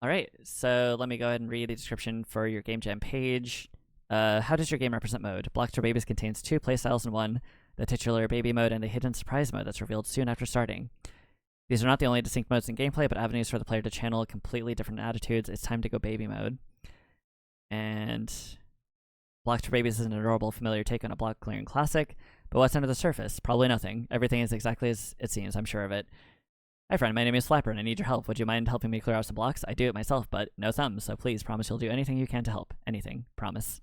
All right, so let me go ahead and read the description for your Game Jam page. How does your game represent mode? Blocks for Babies contains two playstyles in one, the titular baby mode and a hidden surprise mode that's revealed soon after starting. These are not the only distinct modes in gameplay, but avenues for the player to channel completely different attitudes. It's time to go baby mode. And Blocks for Babies is an adorable, familiar take on a block clearing classic, but what's under the surface? Probably nothing. Everything is exactly as it seems, I'm sure of it. Hi friend, my name is Flapper and I need your help. Would you mind helping me clear out some blocks? I do it myself, but no thumbs, so please promise you'll do anything you can to help. Anything. Promise.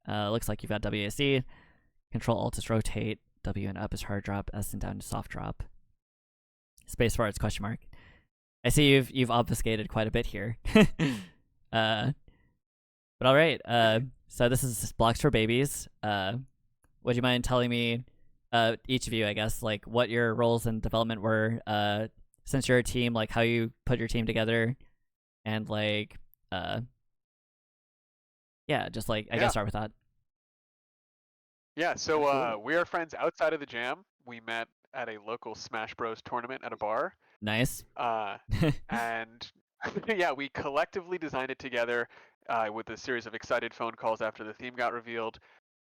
Looks like you've got WASD. Control Alt is rotate. W and up is hard drop. S and down is soft drop. Spacebar is question mark. I see you've obfuscated quite a bit here. But alright, so this is Blocks for Babies. Would you mind telling me, each of you, I guess, like what your roles in development were, since you're a team, like how you put your team together, and like, yeah, just like, I guess start with that. Yeah, so we are friends outside of the jam. We met at a local Smash Bros tournament at a bar. Nice. And yeah, we collectively designed it together with a series of excited phone calls after the theme got revealed.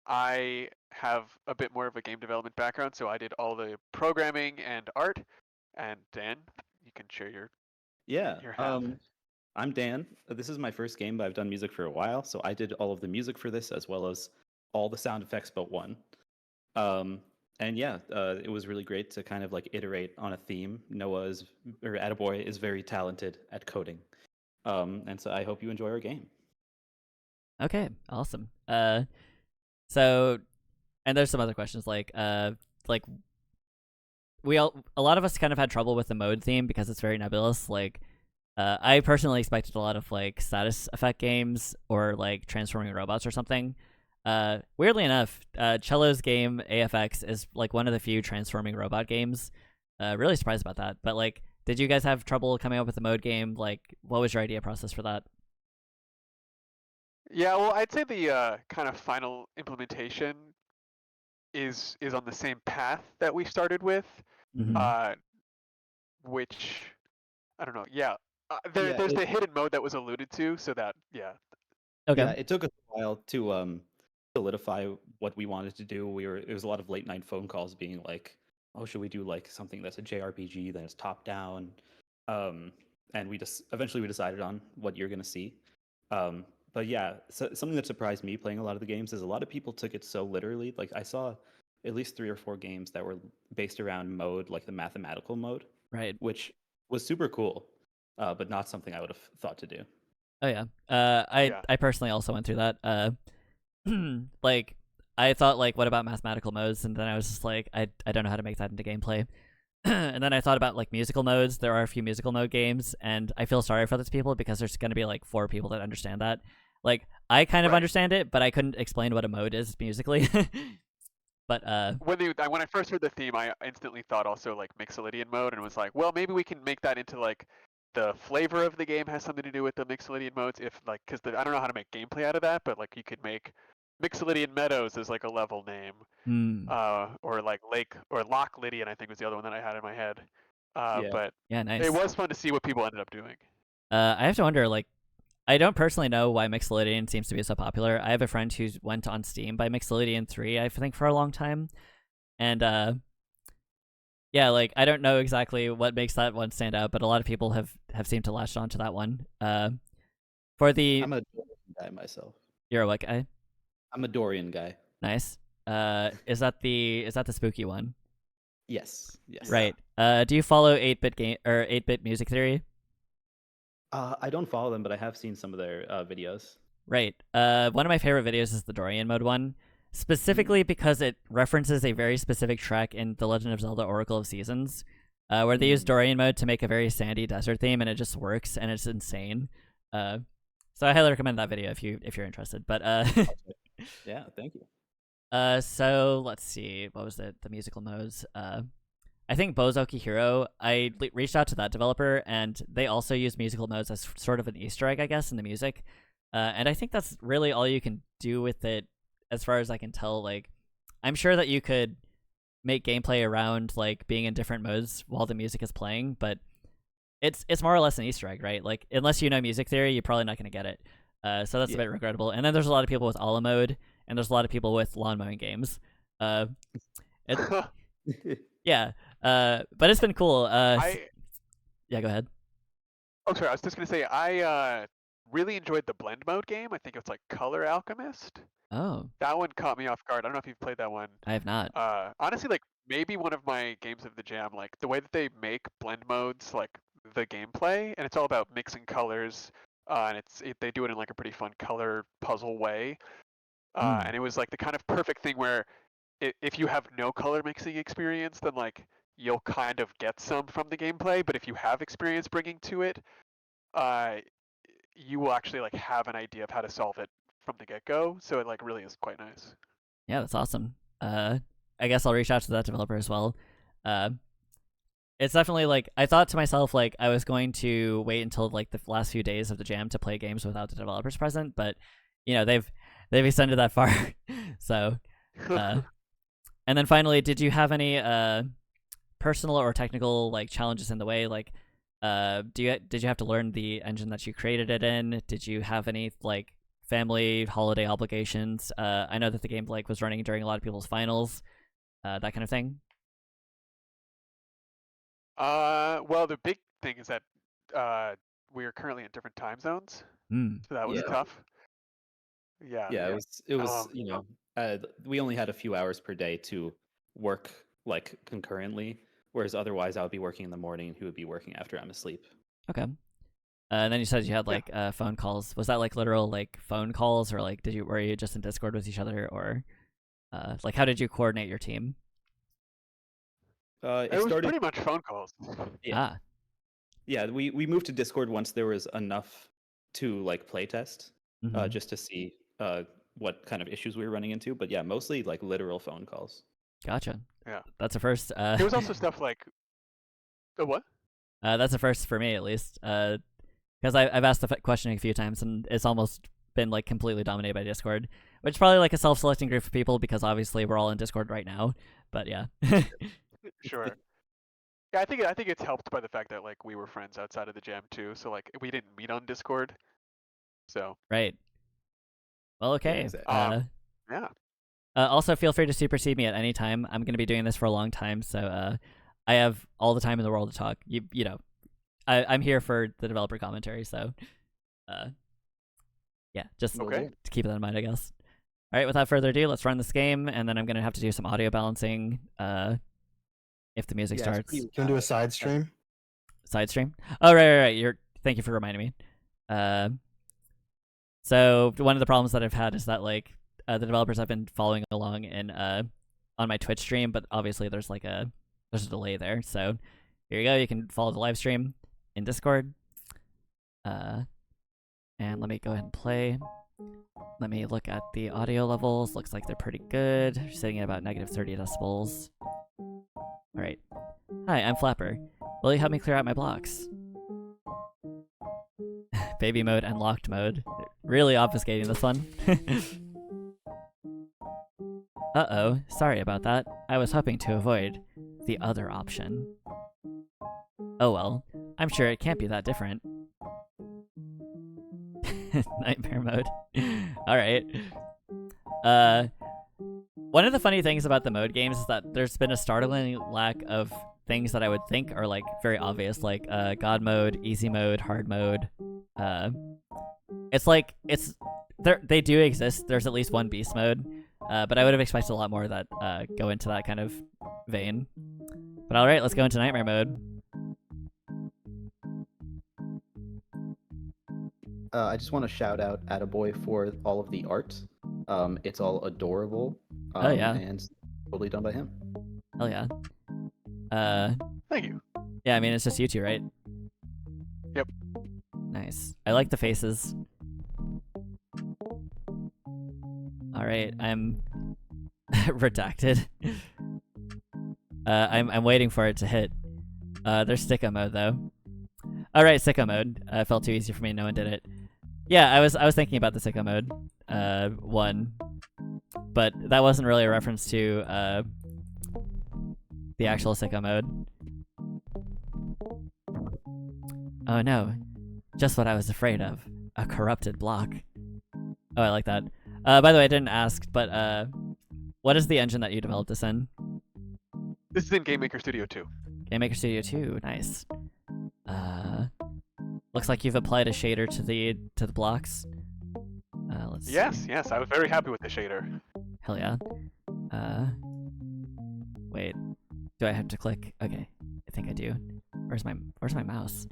I have a bit more of a game development background, so I did all the programming and art. And Dan, you can share your half. I'm Dan. This is my first game, but I've done music for a while, so I did all of the music for this as well as all the sound effects but one. And yeah, it was really great to kind of like iterate on a theme. AttaBoy is very talented at coding. And so I hope you enjoy our game. Okay, awesome. So, and there's some other questions like a lot of us kind of had trouble with the mode theme because it's very nebulous. Like, I personally expected a lot of like status effect games or like transforming robots or something. Weirdly enough, Cello's game AFX is like one of the few transforming robot games. Really surprised about that. But like, did you guys have trouble coming up with a mode game? Like, what was your idea process for that? Yeah, well, I'd say the kind of final implementation is on the same path that we started with, which I don't know. Yeah, there's the hidden mode that was alluded to, so that Okay. Yeah, it took us a while to solidify what we wanted to do. It was a lot of late night phone calls being like, oh, should we do like something that's a JRPG that is top down? And we just eventually decided on what you're gonna see. But yeah, so something that surprised me playing a lot of the games is a lot of people took it so literally. Like I saw at least 3 or 4 games that were based around mode, like the mathematical mode, right? Which was super cool, but not something I would have thought to do. Oh yeah. I personally also went through that. Like I thought like, what about mathematical modes? And then I was just like, I don't know how to make that into gameplay. And then I thought about like musical modes. There are a few musical mode games, and I feel sorry for those people because there's going to be like 4 people that understand that. Like I kind of understand it, but I couldn't explain what a mode is musically. But when I first heard the theme, I instantly thought also like Mixolydian mode, and was like, well, maybe we can make that into like the flavor of the game has something to do with the Mixolydian modes. If like, because I don't know how to make gameplay out of that, but like you could make Mixolydian Meadows as like a level name, or like Lake or Loch Lydian, I think was the other one that I had in my head. But yeah, nice. It was fun to see what people ended up doing. I have to wonder, like, I don't personally know why Mixolydian seems to be so popular. I have a friend who went on Steam by Mixolydian 3, I think, for a long time. And, yeah, like, I don't know exactly what makes that one stand out, but a lot of people have seemed to latch on to that one. I'm a Dorian guy myself. You're a what guy? I'm a Dorian guy. Nice. Is that the spooky one? Yes. Right. Do you follow 8-bit game or 8-bit music theory? I don't follow them, but I have seen some of their videos. Right. One of my favorite videos is the Dorian mode one, specifically because it references a very specific track in The Legend of Zelda Oracle of Seasons, where they use Dorian mode to make a very sandy desert theme, and it just works, and it's insane. So I highly recommend that video if you're interested. But yeah, thank you. So let's see, what was the musical modes? I think Bozoki Hero, I reached out to that developer, and they also use musical modes as sort of an Easter egg, I guess, in the music. And I think that's really all you can do with it, as far as I can tell. Like, I'm sure that you could make gameplay around like being in different modes while the music is playing, but it's more or less an Easter egg, right? Like unless you know music theory, you're probably not going to get it. So that's a bit regrettable. And then there's a lot of people with Ala mode, and there's a lot of people with lawn mowing games. It, yeah. But it's been cool. Yeah, go ahead. Oh, sorry. I was just gonna say I really enjoyed the blend mode game. I think it's like Color Alchemist. Oh, That one caught me off guard. I don't know if you've played that one. I have not. Honestly, like maybe one of my games of the jam. Like the way that they make blend modes, like the gameplay, and it's all about mixing colors. And they do it in like a pretty fun color puzzle way. And it was like the kind of perfect thing where if you have no color mixing experience, then like you'll kind of get some from the gameplay. But if you have experience bringing to it, you will actually like have an idea of how to solve it from the get-go. So it like really is quite nice. Yeah, that's awesome. I guess I'll reach out to that developer as well. It's definitely like I thought to myself like I was going to wait until like the last few days of the jam to play games without the developers present, but you know they've extended that far. So, and then finally, did you have any personal or technical like challenges in the way? Like, did you have to learn the engine that you created it in? Did you have any like family holiday obligations? I know that the game like was running during a lot of people's finals, that kind of thing. Well, the big thing is that we are currently in different time zones, so that was tough. Yeah. Yeah, it was you know, we only had a few hours per day to work like concurrently, whereas otherwise I would be working in the morning and he would be working after I'm asleep. Okay. And then you said you had like phone calls. Was that like literal like phone calls, or like were you just in Discord with each other, or like how did you coordinate your team? It was pretty much phone calls. Yeah. Yeah, we moved to Discord once there was enough to like play test, just to see what kind of issues we were running into. But yeah, mostly like literal phone calls. Gotcha. Yeah. That's a first. There was also stuff like, what? That's a first for me at least. Because I've asked the question a few times and it's almost been like completely dominated by Discord, which is probably like a self-selecting group of people because obviously we're all in Discord right now. But yeah. Sure. Yeah, I think it's helped by the fact that like we were friends outside of the jam too. So like we didn't meet on Discord. So. Right. Well, okay. Yeah, exactly. Yeah. Also, feel free to supersede me at any time. I'm going to be doing this for a long time, so I have all the time in the world to talk. You know, I'm here for the developer commentary, so yeah, just to keep that in mind, I guess. All right, without further ado, let's run this game, and then I'm going to have to do some audio balancing if the music starts. Can you do a side stream? Side stream? Oh, right. Thank you for reminding me. So one of the problems that I've had is that like the developers have been following along in on my Twitch stream, but obviously there's a delay there. So here you go. You can follow the live stream in Discord. And let me go ahead and play. Let me look at the audio levels. Looks like they're pretty good. Sitting at about -30 decibels. All right. Hi, I'm Flapper. Will you help me clear out my blocks? Baby mode and locked mode. Really obfuscating this one. Uh-oh, sorry about that. I was hoping to avoid the other option. Oh well, I'm sure it can't be that different. Nightmare mode. Alright. One of the funny things about the mode games is that there's been a startling lack of things that I would think are like very obvious, like God mode, easy mode, hard mode. It's like they do exist. There's at least one beast mode, but I would have expected a lot more that go into that kind of vein. But all right, let's go into nightmare mode. I just want to shout out AttaBoy for all of the art. It's all adorable. Oh yeah, and totally done by him. Hell yeah. Thank you. Yeah, I mean it's just you two, right? Yep. Nice. I like the faces. All right, I'm redacted. I'm waiting for it to hit. There's sicko mode though. All right, sicko mode. Felt too easy for me. No one did it. Yeah, I was thinking about the sicko mode one, but that wasn't really a reference to the actual sicko mode. Oh no, just what I was afraid of. A corrupted block. Oh, I like that. By the way, I didn't ask, but what is the engine that you developed this in? This is in Game Maker Studio 2. Game Maker Studio 2, nice. Looks like you've applied a shader to the blocks. Let's see. Yes, I was very happy with the shader. Hell yeah. Wait. Do I have to click? Okay, I think I do. Where's my mouse?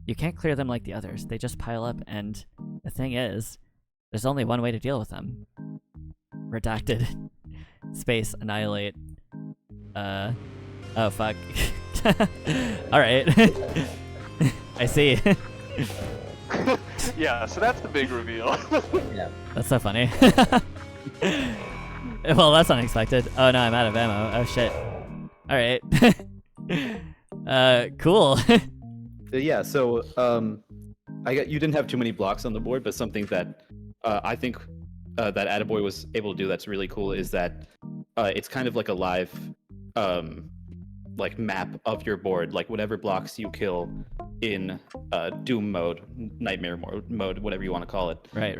You can't clear them like the others. They just pile up, and the thing is, there's only one way to deal with them. Redacted. Space annihilate. Oh fuck. Alright. I see. Yeah, so that's the big reveal. Yeah. That's so funny. Well, that's unexpected. Oh no, I'm out of ammo. Oh shit. Alright. Cool. Yeah, so you didn't have too many blocks on the board, but something that I think that AttaBoy was able to do that's really cool is that it's kind of like a live like map of your board, like whatever blocks you kill in Doom mode, Nightmare mode, whatever you want to call it. Right.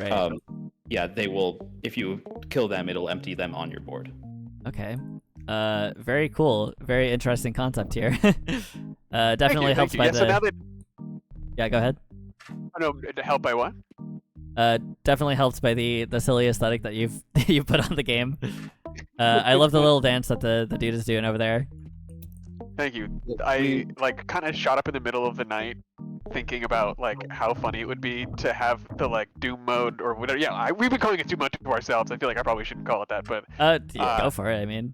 Yeah, they will. If you kill them, it'll empty them on your board. Okay. Very cool. Very interesting concept here. Definitely helps by yeah, the. So now that... Yeah, go ahead. Oh, no, help by what? Definitely helped by the silly aesthetic that you've put on the game. I love the little dance that the dude is doing over there. Thank you. I like kind of shot up in the middle of the night thinking about like how funny it would be to have the like Doom mode or whatever. Yeah, we've been calling it too much to ourselves. I feel like I probably shouldn't call it that, but yeah, go for it. I mean,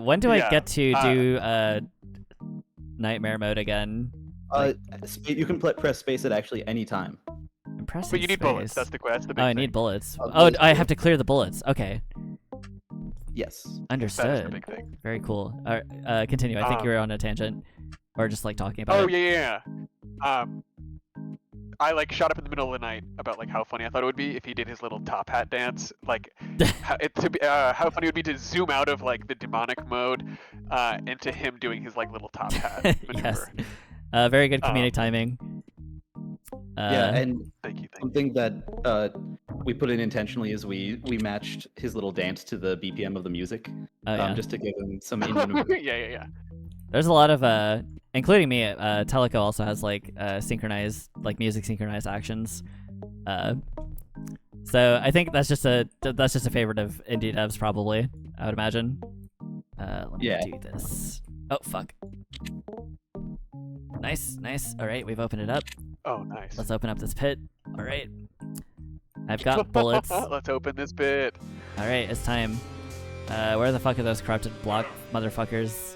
when do I get to do Nightmare mode again? You can press space at actually any time. I'm pressing but you need space. bullets. That's the big I thing. need bullets. Oh, I have to clear the bullets. Okay. Yes. That is Understood. the big thing. Very cool. Continue. I think you were on a tangent, or just like talking about. Oh it. yeah. I like shot up in the middle of the night about like how funny I thought it would be if he did his little top hat dance. Like how funny it would be to zoom out of like the demonic mode into him doing his like little top hat maneuver. Yes. Very good comedic timing. Yeah, and Thank you. something that we put in intentionally is we matched his little dance to the BPM of the music, just to give him some in-universe. Yeah. There's a lot of including me. Teleco also has like synchronized, like music synchronized actions. So I think that's just a favorite of indie devs, probably. I would imagine. Let me do this. Oh fuck. Nice. All right, we've opened it up. Oh, nice. Let's open up this pit. All right. I've got bullets. Let's open this bit. All right, it's time. Where the fuck are those corrupted block motherfuckers?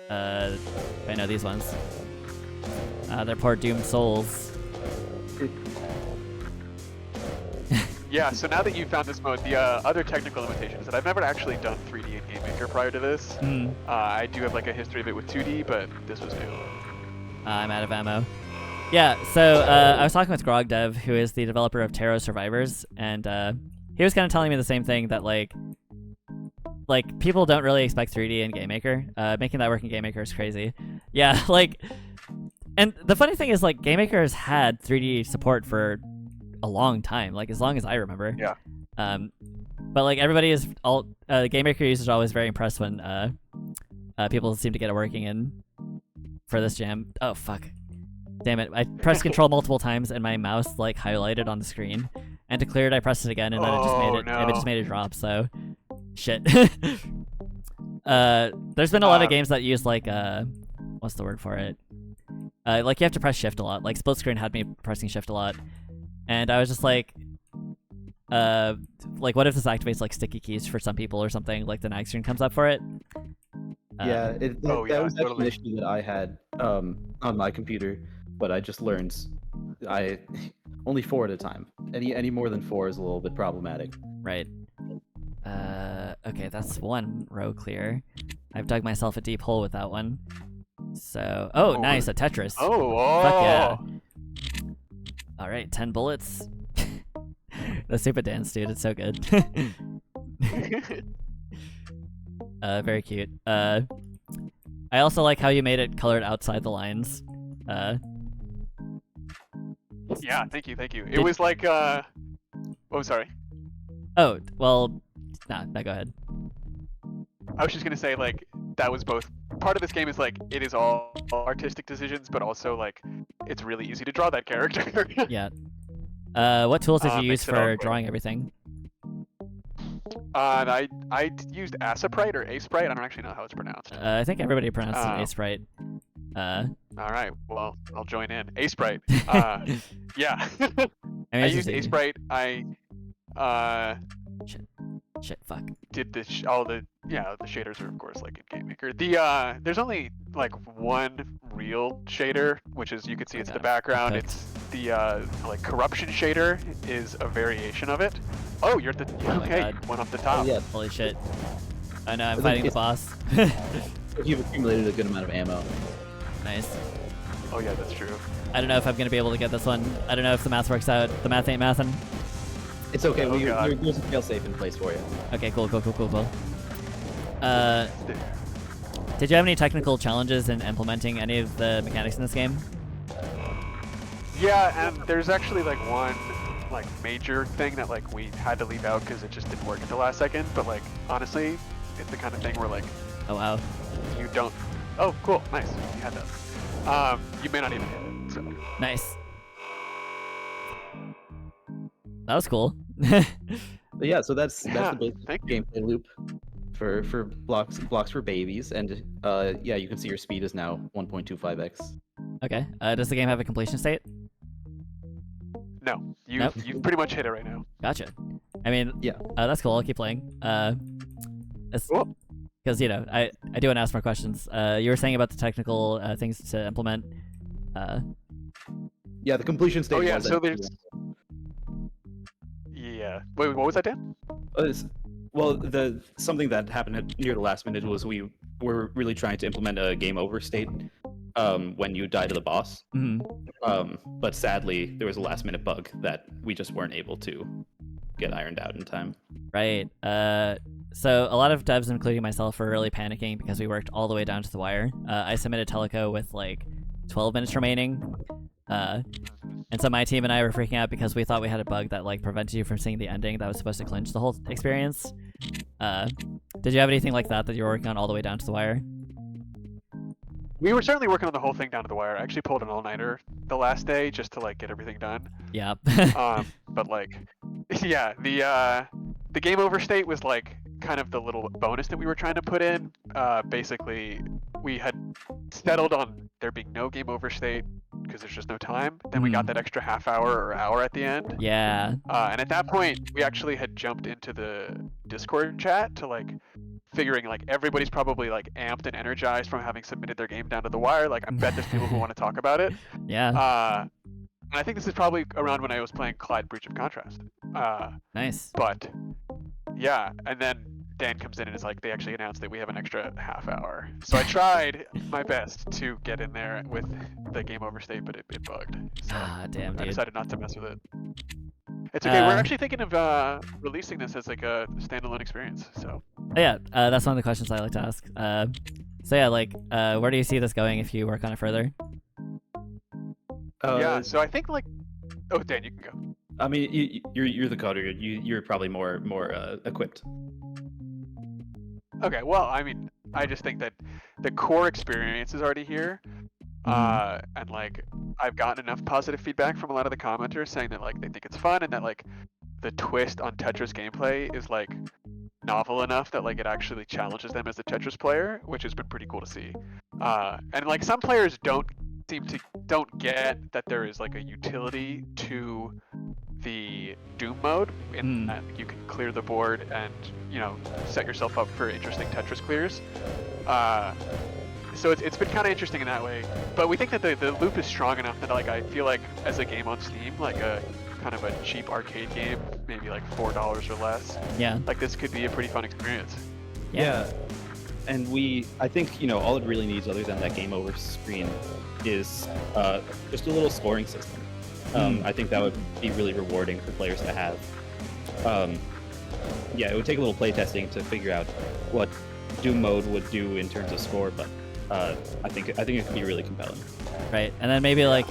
I know these ones. They're poor doomed souls. Yeah, so now that you found this mode, the other technical limitation is that I've never actually done 3D in Game Maker prior to this. I do have like a history of it with 2D, but this was new. I'm out of ammo. Yeah, so I was talking with GrogDev, who is the developer of Terror Survivors, and he was kind of telling me the same thing, that like people don't really expect 3D in Game Maker. Making that work in Game Maker is crazy. Yeah, like, and the funny thing is, like, Game Maker has had 3D support for a long time, like as long as I remember. Yeah. But like everybody is Game Maker users are always very impressed when people seem to get it working in for this jam. Oh fuck. Damn it, I pressed control multiple times and my mouse like highlighted on the screen. And to clear it, I pressed it again and then it just made it drop, so shit. There's been a lot of games that use like what's the word for it? Like you have to press shift a lot. Like split screen had me pressing shift a lot. And I was just like what if this activates like sticky keys for some people or something, like the nag screen comes up for it? That was totally. actually an issue that I had on my computer, but I just learned only 4 at a time. Any more than 4 is a little bit problematic. Right. Okay, that's one row clear. I've dug myself a deep hole with that one. So, nice, a Tetris. Oh, fuck yeah. All right, 10 bullets. The stupid dance, dude, it's so good. Very cute. I also like how you made it colored outside the lines. Yeah, thank you. It was like oh, sorry. Oh, well, nah, go ahead. I was just gonna say like that was both part of this game is like it is all artistic decisions, but also like it's really easy to draw that character. Yeah. What tools did you use Makes it all for great. drawing everything? And I used AttaBoy or AceBrite. I don't actually know how it's pronounced. I think everybody pronounces it A-Sprite. All right, well I'll join in. AceBrite. Yeah. I mean, I it's used just easy. AceBrite. I Shit, fuck. did all the shaders are of course like in GameMaker. The there's only like one real shader, which is you can see it's the God, background. okay. It's the like corruption shader is a variation of it. Oh, you're at the Oh my okay. God. One off the top. Yeah, Holy shit. I know, I'm But fighting the it's- boss. you've accumulated a good amount of ammo. Nice. Oh yeah, that's true. I don't know if I'm gonna be able to get this one. I don't know if the math works out. The math ain't mathin'. It's okay. Oh, God. There's a fail safe in place for you. Okay, cool. Did you have any technical challenges in implementing any of the mechanics in this game? Yeah, and there's actually like one like major thing that like we had to leave out because it just didn't work at the last second. But like honestly, it's the kind of thing where like Oh wow. you don't. Oh, cool, nice. You had that. You may not even hit it. So. Nice. That was cool. But yeah, so that's Yeah, the basic thank you. gameplay loop for blocks for babies, and yeah, you can see your speed is now 1.25x. Okay. Does the game have a completion state? No, Nope. you've pretty much hit it right now. Gotcha. I mean, Yeah. That's cool. I'll keep playing. Cool. Because you know, I do want to ask more questions. You were saying about the technical things to implement. Yeah, the completion stage. Oh yeah, was so that- there's. Yeah. Wait, what was that, Dan? Well, something that happened near the last minute was we were really trying to implement a game over state when you die to the boss. Mhm. But sadly, there was a last minute bug that we just weren't able to get ironed out in time. Right. So a lot of devs, including myself, were really panicking because we worked all the way down to the wire. I submitted Teleco with like 12 minutes remaining. And so my team and I were freaking out because we thought we had a bug that like prevented you from seeing the ending that was supposed to clinch the whole experience. Did you have anything like that you were working on all the way down to the wire? We were certainly working on the whole thing down to the wire. I actually pulled an all-nighter the last day just to like get everything done. Yeah. But like, yeah, the game over state was like kind of the little bonus that we were trying to put in. Basically, we had settled on there being no game over state because there's just no time. Then we got that extra half hour or hour at the end. Yeah. And at that point, we actually had jumped into the Discord chat to like figuring like everybody's probably like amped and energized from having submitted their game down to the wire. Like I bet there's people who want to talk about it. Yeah. And I think this is probably around when I was playing Clyde Breach of Contrast. Nice. But yeah, and then Dan comes in and is like, they actually announced that we have an extra half hour. So I tried my best to get in there with the game over state, but it bugged. So Ah, damn, I dude. decided not to mess with it. It's okay. We're actually thinking of releasing this as like a standalone experience. So Oh, yeah, that's one of the questions I like to ask. So yeah, like, where do you see this going if you work on it further? yeah, so I think like, oh Dan, you can go. I mean, you're the coder. You're probably more equipped. Okay, well, I mean, I just think that the core experience is already here. And like, I've gotten enough positive feedback from a lot of the commenters saying that like they think it's fun and that like the twist on Tetris gameplay is like novel enough that like it actually challenges them as a Tetris player, which has been pretty cool to see. And like some players don't get that there is like a utility to the Doom mode in that you can clear the board and, you know, set yourself up for interesting Tetris clears. So it's been kind of interesting in that way. But we think that the loop is strong enough that like I feel like as a game on Steam, like a kind of a cheap arcade game, maybe like $4 or less, Yeah. like this could be a pretty fun experience. Yeah. And I think, you know, all it really needs other than that game over screen is just a little scoring system. I think that would be really rewarding for players to have. Yeah, it would take a little playtesting to figure out what Doom mode would do in terms of score, but I think it could be really compelling. Right, and then maybe like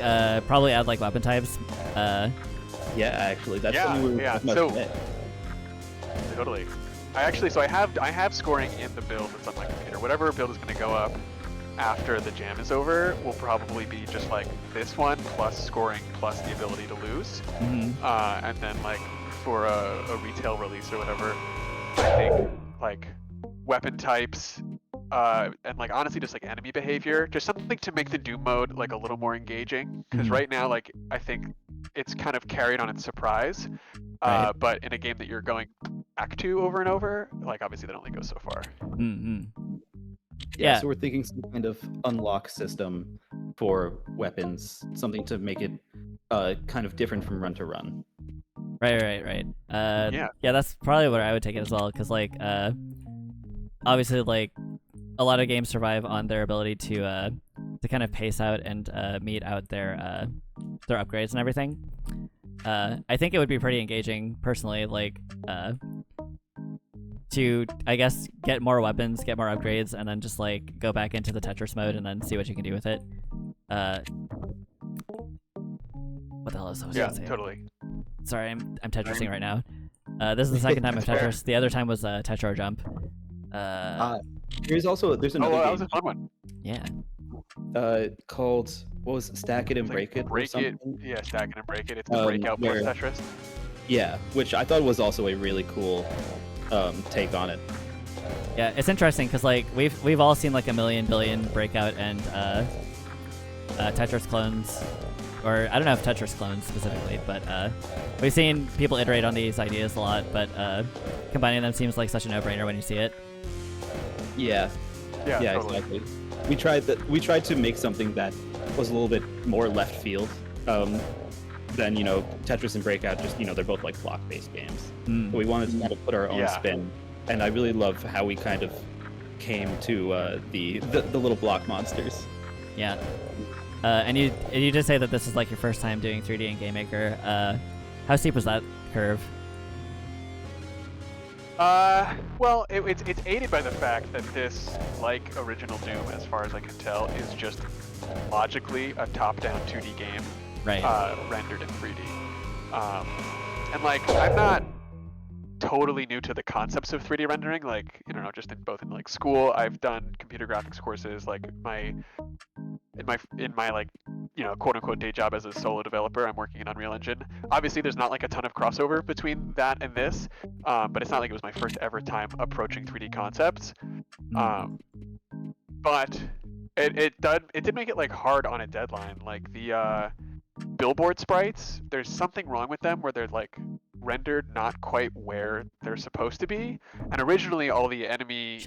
probably add like weapon types. Yeah, actually, that's Yeah, something we were yeah, talking so- about today. Totally. So I have scoring in the build that's on my computer. Whatever build is going to go up after the jam is over will probably be just like this one plus scoring plus the ability to lose. And then like for a retail release or whatever, I think like weapon types, and like honestly just like enemy behavior, just something to make the Doom mode like a little more engaging. Because right now, like I think it's kind of carried on its surprise. Right. But in a game that you're going back to over and over, like obviously that only goes so far. Yeah. So we're thinking some kind of unlock system for weapons, something to make it kind of different from run to run. Right. Yeah. Yeah, that's probably what I would take it as well, because like obviously like a lot of games survive on their ability to kind of pace out and meet out their upgrades and everything. I think it would be pretty engaging personally, like to I guess get more weapons, get more upgrades, and then just like go back into the Tetris mode and then see what you can do with it. What the hell is I was Yeah, gonna say? totally. Sorry, I'm Tetrising right now. This is the second time I've Fair. Tetris. The other time was Tetro Jump. There's Oh, another well, that was game a fun one. Yeah. called, what was it, Stack It and It's like Break It or Break it. something? Yeah, stack it and break it. It's the breakout plus where- Tetris. Yeah, which I thought was also a really cool take on it. Yeah, it's interesting because like we've all seen like a million billion Breakout and Tetris clones, or I don't know if Tetris clones specifically, but we've seen people iterate on these ideas a lot. But combining them seems like such a no-brainer when you see it. Yeah, Yeah, totally. exactly. We tried to make something that was a little bit more left field than Tetris and Breakout. Just they're both like block-based games. So we wanted to kind of put our own Yeah. spin, and I really love how we kind of came to the little block monsters. Yeah. And you did say that this is like your first time doing 3D in Game Maker. How steep was that curve? Well, it's aided by the fact that this, like original Doom, as far as I can tell, is just logically a top-down 2D game, Right. rendered in 3D. And like, I'm not totally new to the concepts of 3D rendering. Like, just in like school, I've done computer graphics courses. Like in my like quote unquote day job as a solo developer, I'm working in Unreal Engine. Obviously there's not like a ton of crossover between that and this, but it's not like it was my first ever time approaching 3D concepts. But it did make it like hard on a deadline. Like the billboard sprites, there's something wrong with them where they're like rendered not quite where they're supposed to be. And originally all the enemy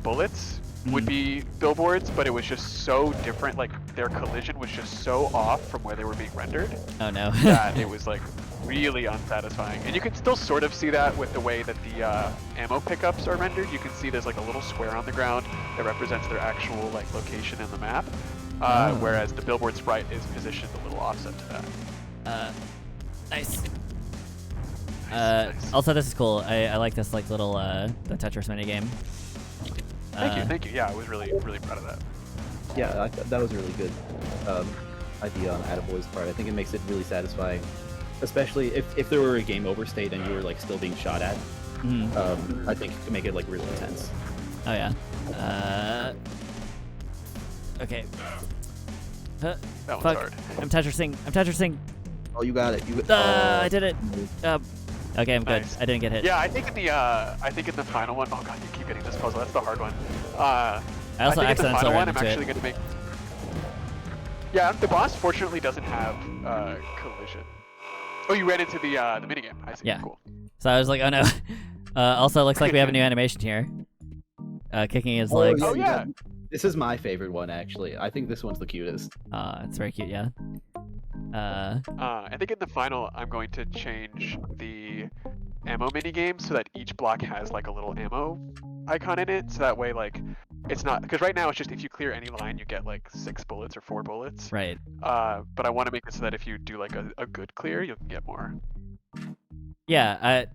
bullets would be billboards, but it was just so different. Like their collision was just so off from where they were being rendered Oh no. that it was like really unsatisfying. And you can still sort of see that with the way that the ammo pickups are rendered. You can see there's like a little square on the ground that represents their actual like location in the map, whereas the billboard sprite is positioned a little offset to that. Nice. Nice. Also, this is cool. I like this like little the Tetris minigame. Thank you. Yeah, I was really proud of that. Yeah, I thought that was a really good idea on AttaBoy's part. I think it makes it really satisfying, especially if there were a game over state and you were like still being shot at. I think it could make it like really intense. Oh yeah. Okay. That one's Fuck. hard. I'm Tetrising. Oh, you got it. I did it. Okay, I'm good. Nice. I didn't get hit. Yeah, I think in the final one. Oh god, you keep getting this puzzle. That's the hard one. I also think in the accidentally final ran one, I'm into actually it. going to make. Yeah, the boss fortunately doesn't have collision. Oh, you ran into the minigame. I see. Yeah. Cool. So I was like, oh no. Also, it looks like we have a new animation here. Kicking his legs. Oh yeah. This is my favorite one, actually. I think this one's the cutest. It's very cute, yeah. I think in the final, I'm going to change the ammo minigame so that each block has like a little ammo icon in it. So that way, like, it's not, because right now it's just if you clear any line, you get like 6 bullets or 4 bullets. Right. But I want to make it so that if you do like a good clear, you can get more. Yeah,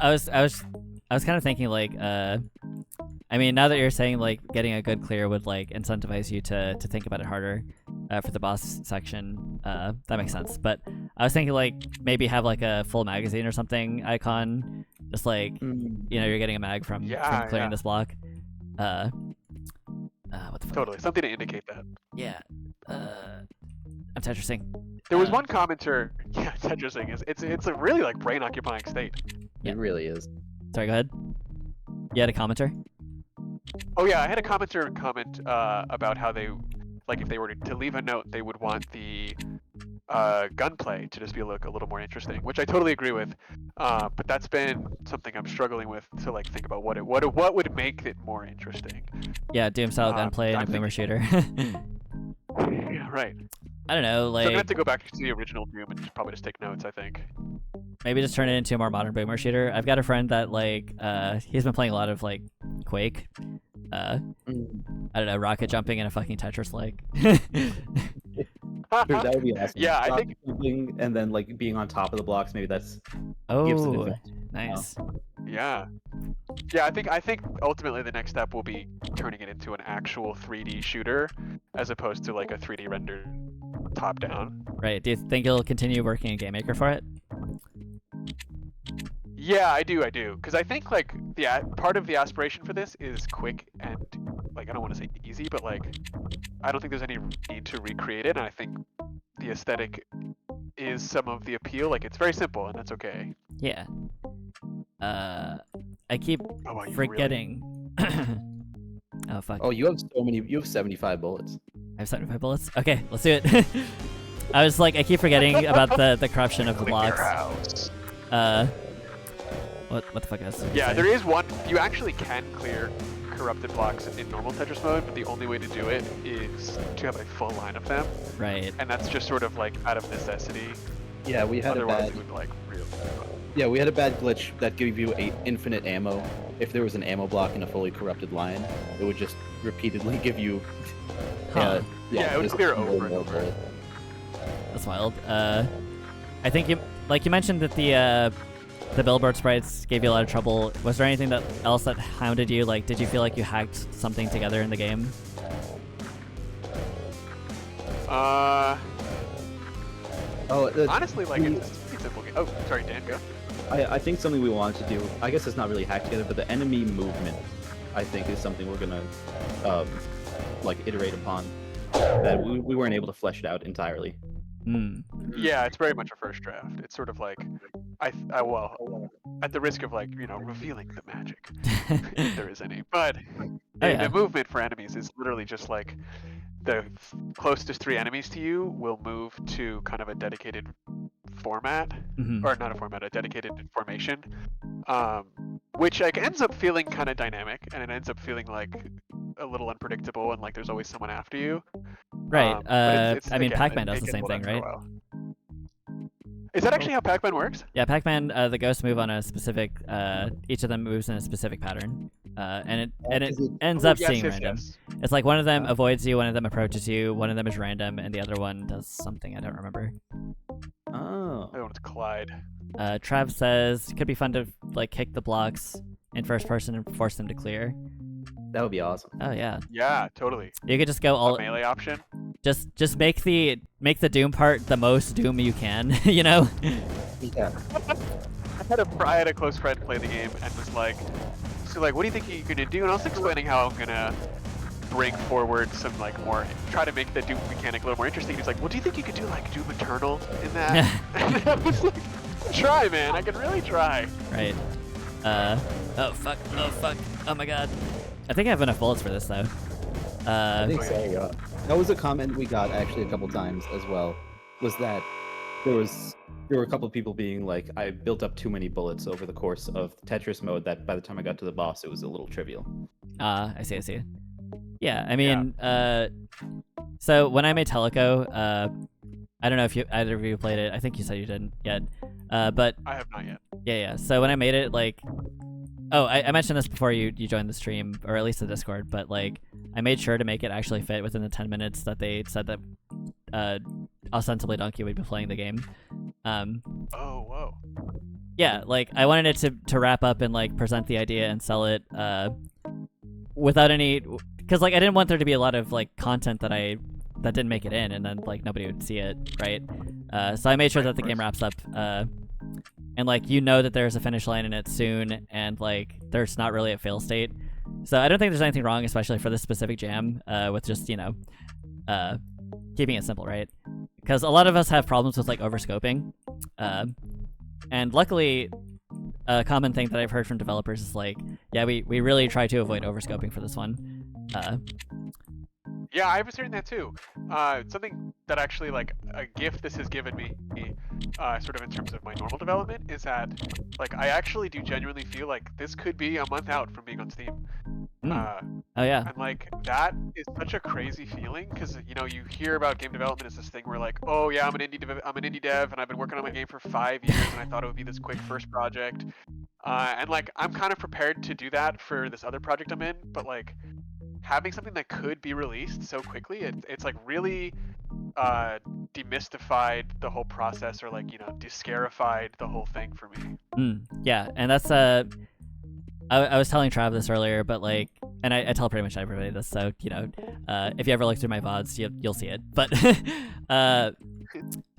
I was kind of thinking like, I I mean, now that you're saying like getting a good clear would like incentivize you to think about it harder for the boss section, that makes sense. But I was thinking like maybe have like a full magazine or something icon, just like you're getting a mag from clearing this block. What the fuck? Totally, something to indicate that. Yeah. I'm Tetrising. There was one commenter. Yeah, Tetrising it's a really like brain occupying state. Yeah. It really is. Sorry, go ahead. You had a commenter? Oh yeah, I had a commenter comment about how they, like, if they were to leave a note, they would want the gunplay to just be a little more interesting, which I totally agree with. But that's been something I'm struggling with to like think about what would make it more interesting. Yeah, Doom style gunplay and a boomer shooter. Yeah, right. I don't know, So like I'm gonna have to go back to the original Doom and probably just take notes, I think. maybe just turn it into a more modern boomer shooter. I've got a friend that like he's been playing a lot of like Quake. I don't know, rocket jumping in a fucking Tetris like. Dude, that would be awesome. Yeah, I think. Jumping and then like being on top of the blocks, maybe that's gives an Oh, advantage. nice. Yeah. Yeah, I think ultimately the next step will be turning it into an actual 3D shooter as opposed to like a 3D rendered top down. Right. Do you think you'll continue working in Game Maker for it? Yeah, I do, because I think like part of the aspiration for this is quick and like I don't want to say easy, but like I don't think there's any need to recreate it. And I think the aesthetic is some of the appeal. Like it's very simple, and that's okay. Yeah. I keep Oh, wow, you forgetting. Oh fuck. Oh, you have so many. You have 75 bullets. I have 75 bullets. Okay, let's do it. I was like, I keep forgetting about the corruption of the blocks. What the fuck is? Yeah, there is one. You actually can clear corrupted blocks in normal Tetris mode, but the only way to do it is to have a full line of them, Right. and that's just sort of like out of necessity. Yeah, we had Otherwise, a it bad. would like really. Yeah, we had a bad glitch that gave you infinite ammo. If there was an ammo block in a fully corrupted line, it would just repeatedly give you. Huh. Yeah, it would just clear more over and and more. over. That's wild. I think you mentioned that the billboard sprites gave you a lot of trouble. Was there anything else that hounded you? Like, did you feel like you hacked something together in the game? Honestly, like it's a pretty simple game. Oh, sorry, Dan, go. I think something we wanted to do. I guess it's not really hacked together, but the enemy movement, I think, is something we're gonna like iterate upon. That we weren't able to flesh it out entirely. Yeah, it's very much a first draft. It's sort of like, well, at the risk of like revealing the magic, if there is any. But the movement for enemies is literally just like the closest 3 enemies to you will move to kind of a dedicated format, or not a format, a dedicated formation, which like ends up feeling kind of dynamic, and it ends up feeling like a little unpredictable, and like there's always someone after you. Right. I mean, again, Pac-Man does it the can same hold thing, on for a right? while. Is that actually how Pac-Man works? Yeah, Pac-Man, the ghosts move on a specific. Each of them moves in a specific pattern, and it ends up seeing random. Yes. It's like one of them avoids you, one of them approaches you, one of them is random, and the other one does something I don't remember. Oh. I want to Clyde. Trav says could be fun to like kick the blocks in first person and force them to clear. That would be awesome. Oh yeah. Yeah, totally. You could just go all A melee option. just make the Doom part the most Doom you can, you know? Yeah. I had a close friend play the game and was like, so like, what do you think you're gonna do? And I was explaining how I'm gonna bring forward some like more, try to make the Doom mechanic a little more interesting. He's like, well, do you think you could do like Doom Eternal in that? And I was like, try, man. I can really try. Right. Oh fuck. Oh my god. I think I have enough bullets for this though. I think so. Yeah. That was a comment we got actually a couple times as well. Was that there were a couple of people being like, I built up too many bullets over the course of Tetris mode that by the time I got to the boss, it was a little trivial. I see. Yeah, I mean, so when I made Teleco, I don't know if either of you played it. I think you said you didn't yet. But I have not yet. Yeah. So when I made it, like, I mentioned this before you joined the stream, or at least the Discord, but like, I made sure to make it actually fit within the 10 minutes that they said that ostensibly Donkey would be playing the game. Oh, whoa. Yeah, like I wanted it to wrap up and like present the idea and sell it without any, because like I didn't want there to be a lot of like content that didn't make it in, and then like nobody would see it, right? So I made sure that the game wraps up, and like that there's a finish line in it soon, and like there's not really a fail state. So I don't think there's anything wrong, especially for this specific jam, with just keeping it simple, right? Because a lot of us have problems with like overscoping, and luckily, a common thing that I've heard from developers is like, yeah, we really try to avoid overscoping for this one. Yeah, I was hearing that too. Something that actually, like, a gift this has given me, sort of in terms of my normal development, is that, like, I actually do genuinely feel like this could be a month out from being on Steam. Oh yeah. And like, that is such a crazy feeling, because you hear about game development as this thing where like, oh yeah, I'm an indie dev, and I've been working on my game for 5 years, and I thought it would be this quick first project. And like, I'm kind of prepared to do that for this other project I'm in, but like, having something that could be released so quickly, it's like really demystified the whole process, or like de-scarified the whole thing for me. Yeah, and that's I was telling Trav this earlier, but like, and I tell pretty much everybody this, so if you ever look through my VODs, you'll see it. But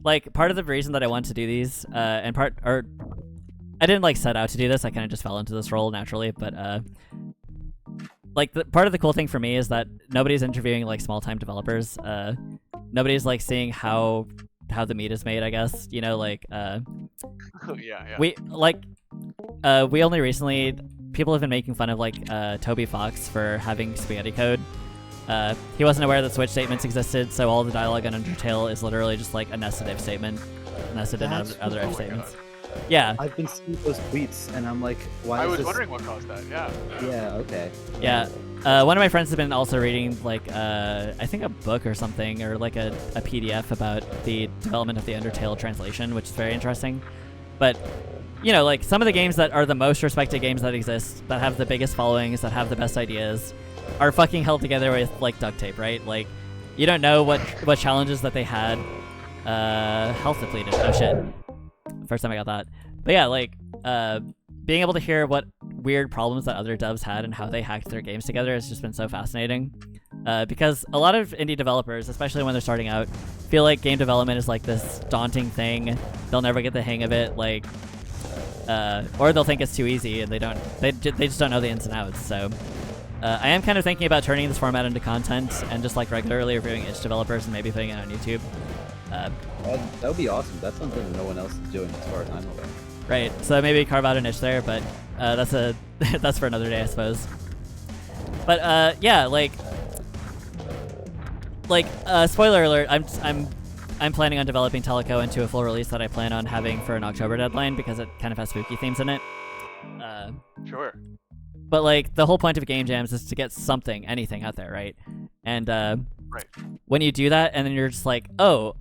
like, part of the reason that I wanted to do these, I didn't like set out to do this. I kind of just fell into this role naturally, but like, part of the cool thing for me is that nobody's interviewing like small-time developers. Nobody's like seeing how the meat is made, I guess. Like yeah. we only recently, people have been making fun of like Toby Fox for having spaghetti code. He wasn't aware that switch statements existed, so all the dialogue on Undertale is literally just like a nested if statement, nested in other if statements. God. Yeah. I've been seeing those tweets, and I'm like, why? I was wondering what caused that. Yeah. Yeah. Okay. Yeah. One of my friends has been also reading like I think a book or something, or like a PDF about the development of the Undertale translation, which is very interesting. But like, some of the games that are the most respected games that exist, that have the biggest followings, that have the best ideas, are fucking held together with like duct tape, right? Like, you don't know what challenges that they had. Health depleted. Oh shit. First time I got that. But yeah, like, being able to hear what weird problems that other devs had and how they hacked their games together has just been so fascinating. Because a lot of indie developers, especially when they're starting out, feel like game development is like this daunting thing. They'll never get the hang of it, like, or they'll think it's too easy, and they just don't know the ins and outs. So I am kind of thinking about turning this format into content and just like regularly reviewing itch developers and maybe putting it on YouTube. That would be awesome. That's something no one else is doing as far as I'm aware. Right, so maybe carve out a niche there, but that's for another day, I suppose. But yeah, like spoiler alert, I'm planning on developing Teleco into a full release that I plan on having for an October deadline, because it kind of has spooky themes in it. Sure. But like, the whole point of game jams is to get anything out there, right? And right. When you do that, and then you're just like, oh,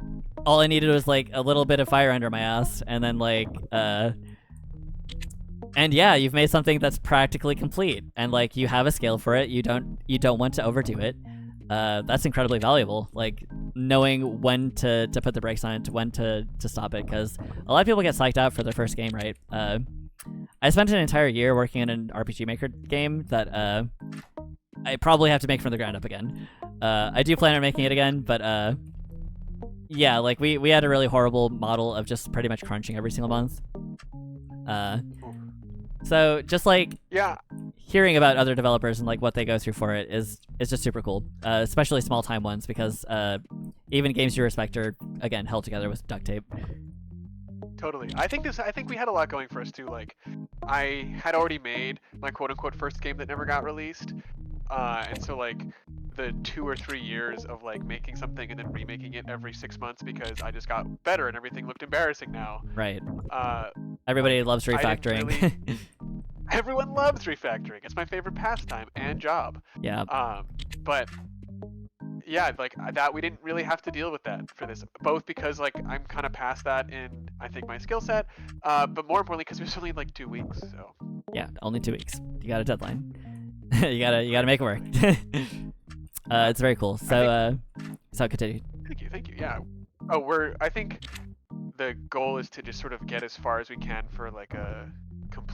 all I needed was like a little bit of fire under my ass, and then like, and yeah, you've made something that's practically complete, and like, you have a scale for it. You don't want to overdo it. That's incredibly valuable. Like, knowing when to put the brakes on it, when to stop it, because a lot of people get psyched out for their first game, right? I spent an entire year working on an RPG Maker game that I probably have to make from the ground up again. I do plan on making it again, but yeah, like, we had a really horrible model of just pretty much crunching every single month. So just like, yeah, hearing about other developers and like what they go through for it is just super cool, especially small time ones, because even games you respect are, again, held together with duct tape. Totally. I think we had a lot going for us too. Like, I had already made my quote-unquote first game that never got released, and so like, the 2 or 3 years of like making something and then remaking it every 6 months because I just got better and everything looked embarrassing now. Right. Everybody loves refactoring. Everyone loves refactoring. It's my favorite pastime and job. Yeah. But yeah, like, that we didn't really have to deal with that for this, both because like I'm kind of past that in, I think, my skill set, but more importantly because it was only like 2 weeks. So yeah, only 2 weeks. You got a deadline. you gotta make it work. It's very cool. So continue. Thank you. Yeah. Oh, I think the goal is to just sort of get as far as we can for like a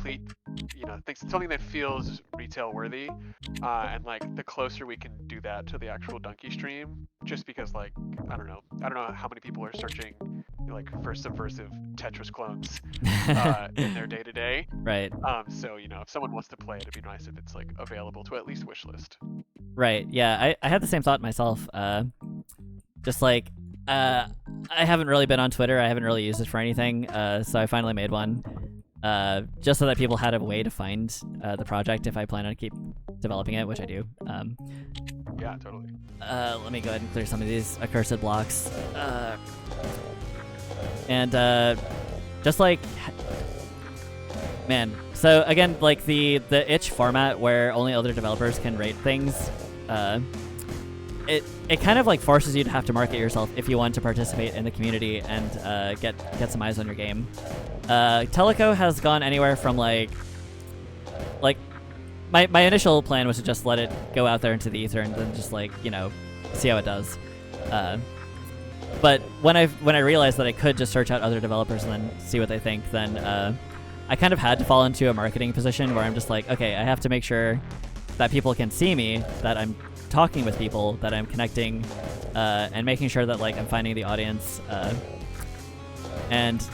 complete, something that feels retail worthy, and like the closer we can do that to the actual Donkey stream, just because like I don't know how many people are searching like for subversive Tetris clones in their day to day. Right. So if someone wants to play it, it'd be nice if it's like available to at least wishlist. Right. Yeah. I had the same thought myself. Just like I haven't really been on Twitter. I haven't really used it for anything. So I finally made one. Just so that people had a way to find the project if I plan on keep developing it, which I do. Yeah, totally. Let me go ahead and clear some of these accursed blocks. And just like, man. So again, like the itch format where only other developers can rate things, it kind of like forces you to have to market yourself if you want to participate in the community and get some eyes on your game. Teleco has gone anywhere from like my initial plan was to just let it go out there into the ether and then just like see how it does. But when I realized that I could just search out other developers and then see what they think, then I kind of had to fall into a marketing position where I'm just like, okay, I have to make sure that people can see me, that I'm talking with people, that I'm connecting, and making sure that like I'm finding the audience. And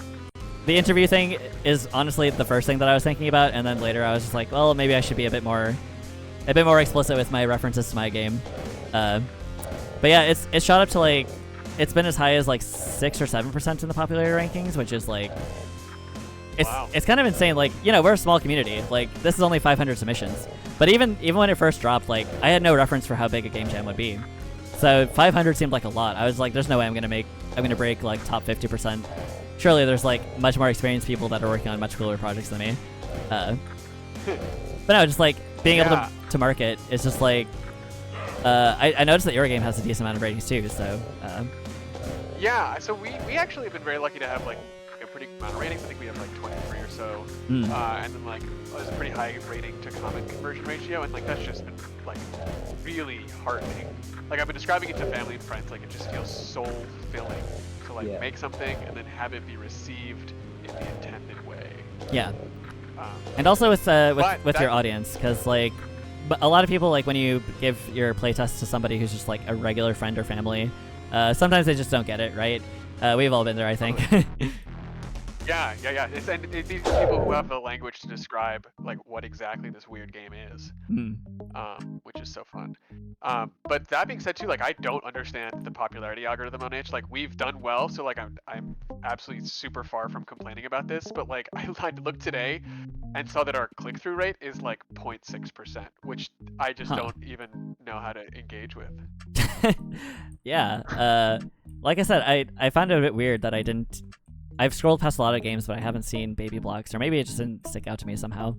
the interview thing is honestly the first thing that I was thinking about, and then later I was just like, well, maybe I should be a bit more explicit with my references to my game. But yeah, it's shot up to like, it's been as high as like 6 or 7% in the popularity rankings, which is like, it's kind of insane. Like, we're a small community. Like, this is only 500 submissions. But even when it first dropped, like, I had no reference for how big a game jam would be. So 500 seemed like a lot. I was like, there's no way I'm gonna break like top 50%. Surely there's like much more experienced people that are working on much cooler projects than me. But no, just like being able to market is just like, I noticed that your game has a decent amount of ratings too. So yeah, so we actually have been very lucky to have like a pretty amount of ratings. I think we have like 23 or so, and then like there's a pretty high rating to comment conversion ratio, and like that's just been like really heartening. Like I've been describing it to family and friends, like it just feels soul filling to like make something and then have it be received in the intended way. Yeah. And also with your audience, because like a lot of people, like when you give your playtest to somebody who's just like a regular friend or family, sometimes they just don't get it, right? We've all been there, I think. Yeah. And these people who have the language to describe like what exactly this weird game is, which is so fun. But that being said too, like I don't understand the popularity algorithm on itch. Like we've done well, so like I'm absolutely super far from complaining about this. But like I looked today and saw that our click-through rate is like 0.6%, which I just don't even know how to engage with. Yeah. Like I said, I found it a bit weird that I've scrolled past a lot of games, but I haven't seen baby blocks, or maybe it just didn't stick out to me somehow.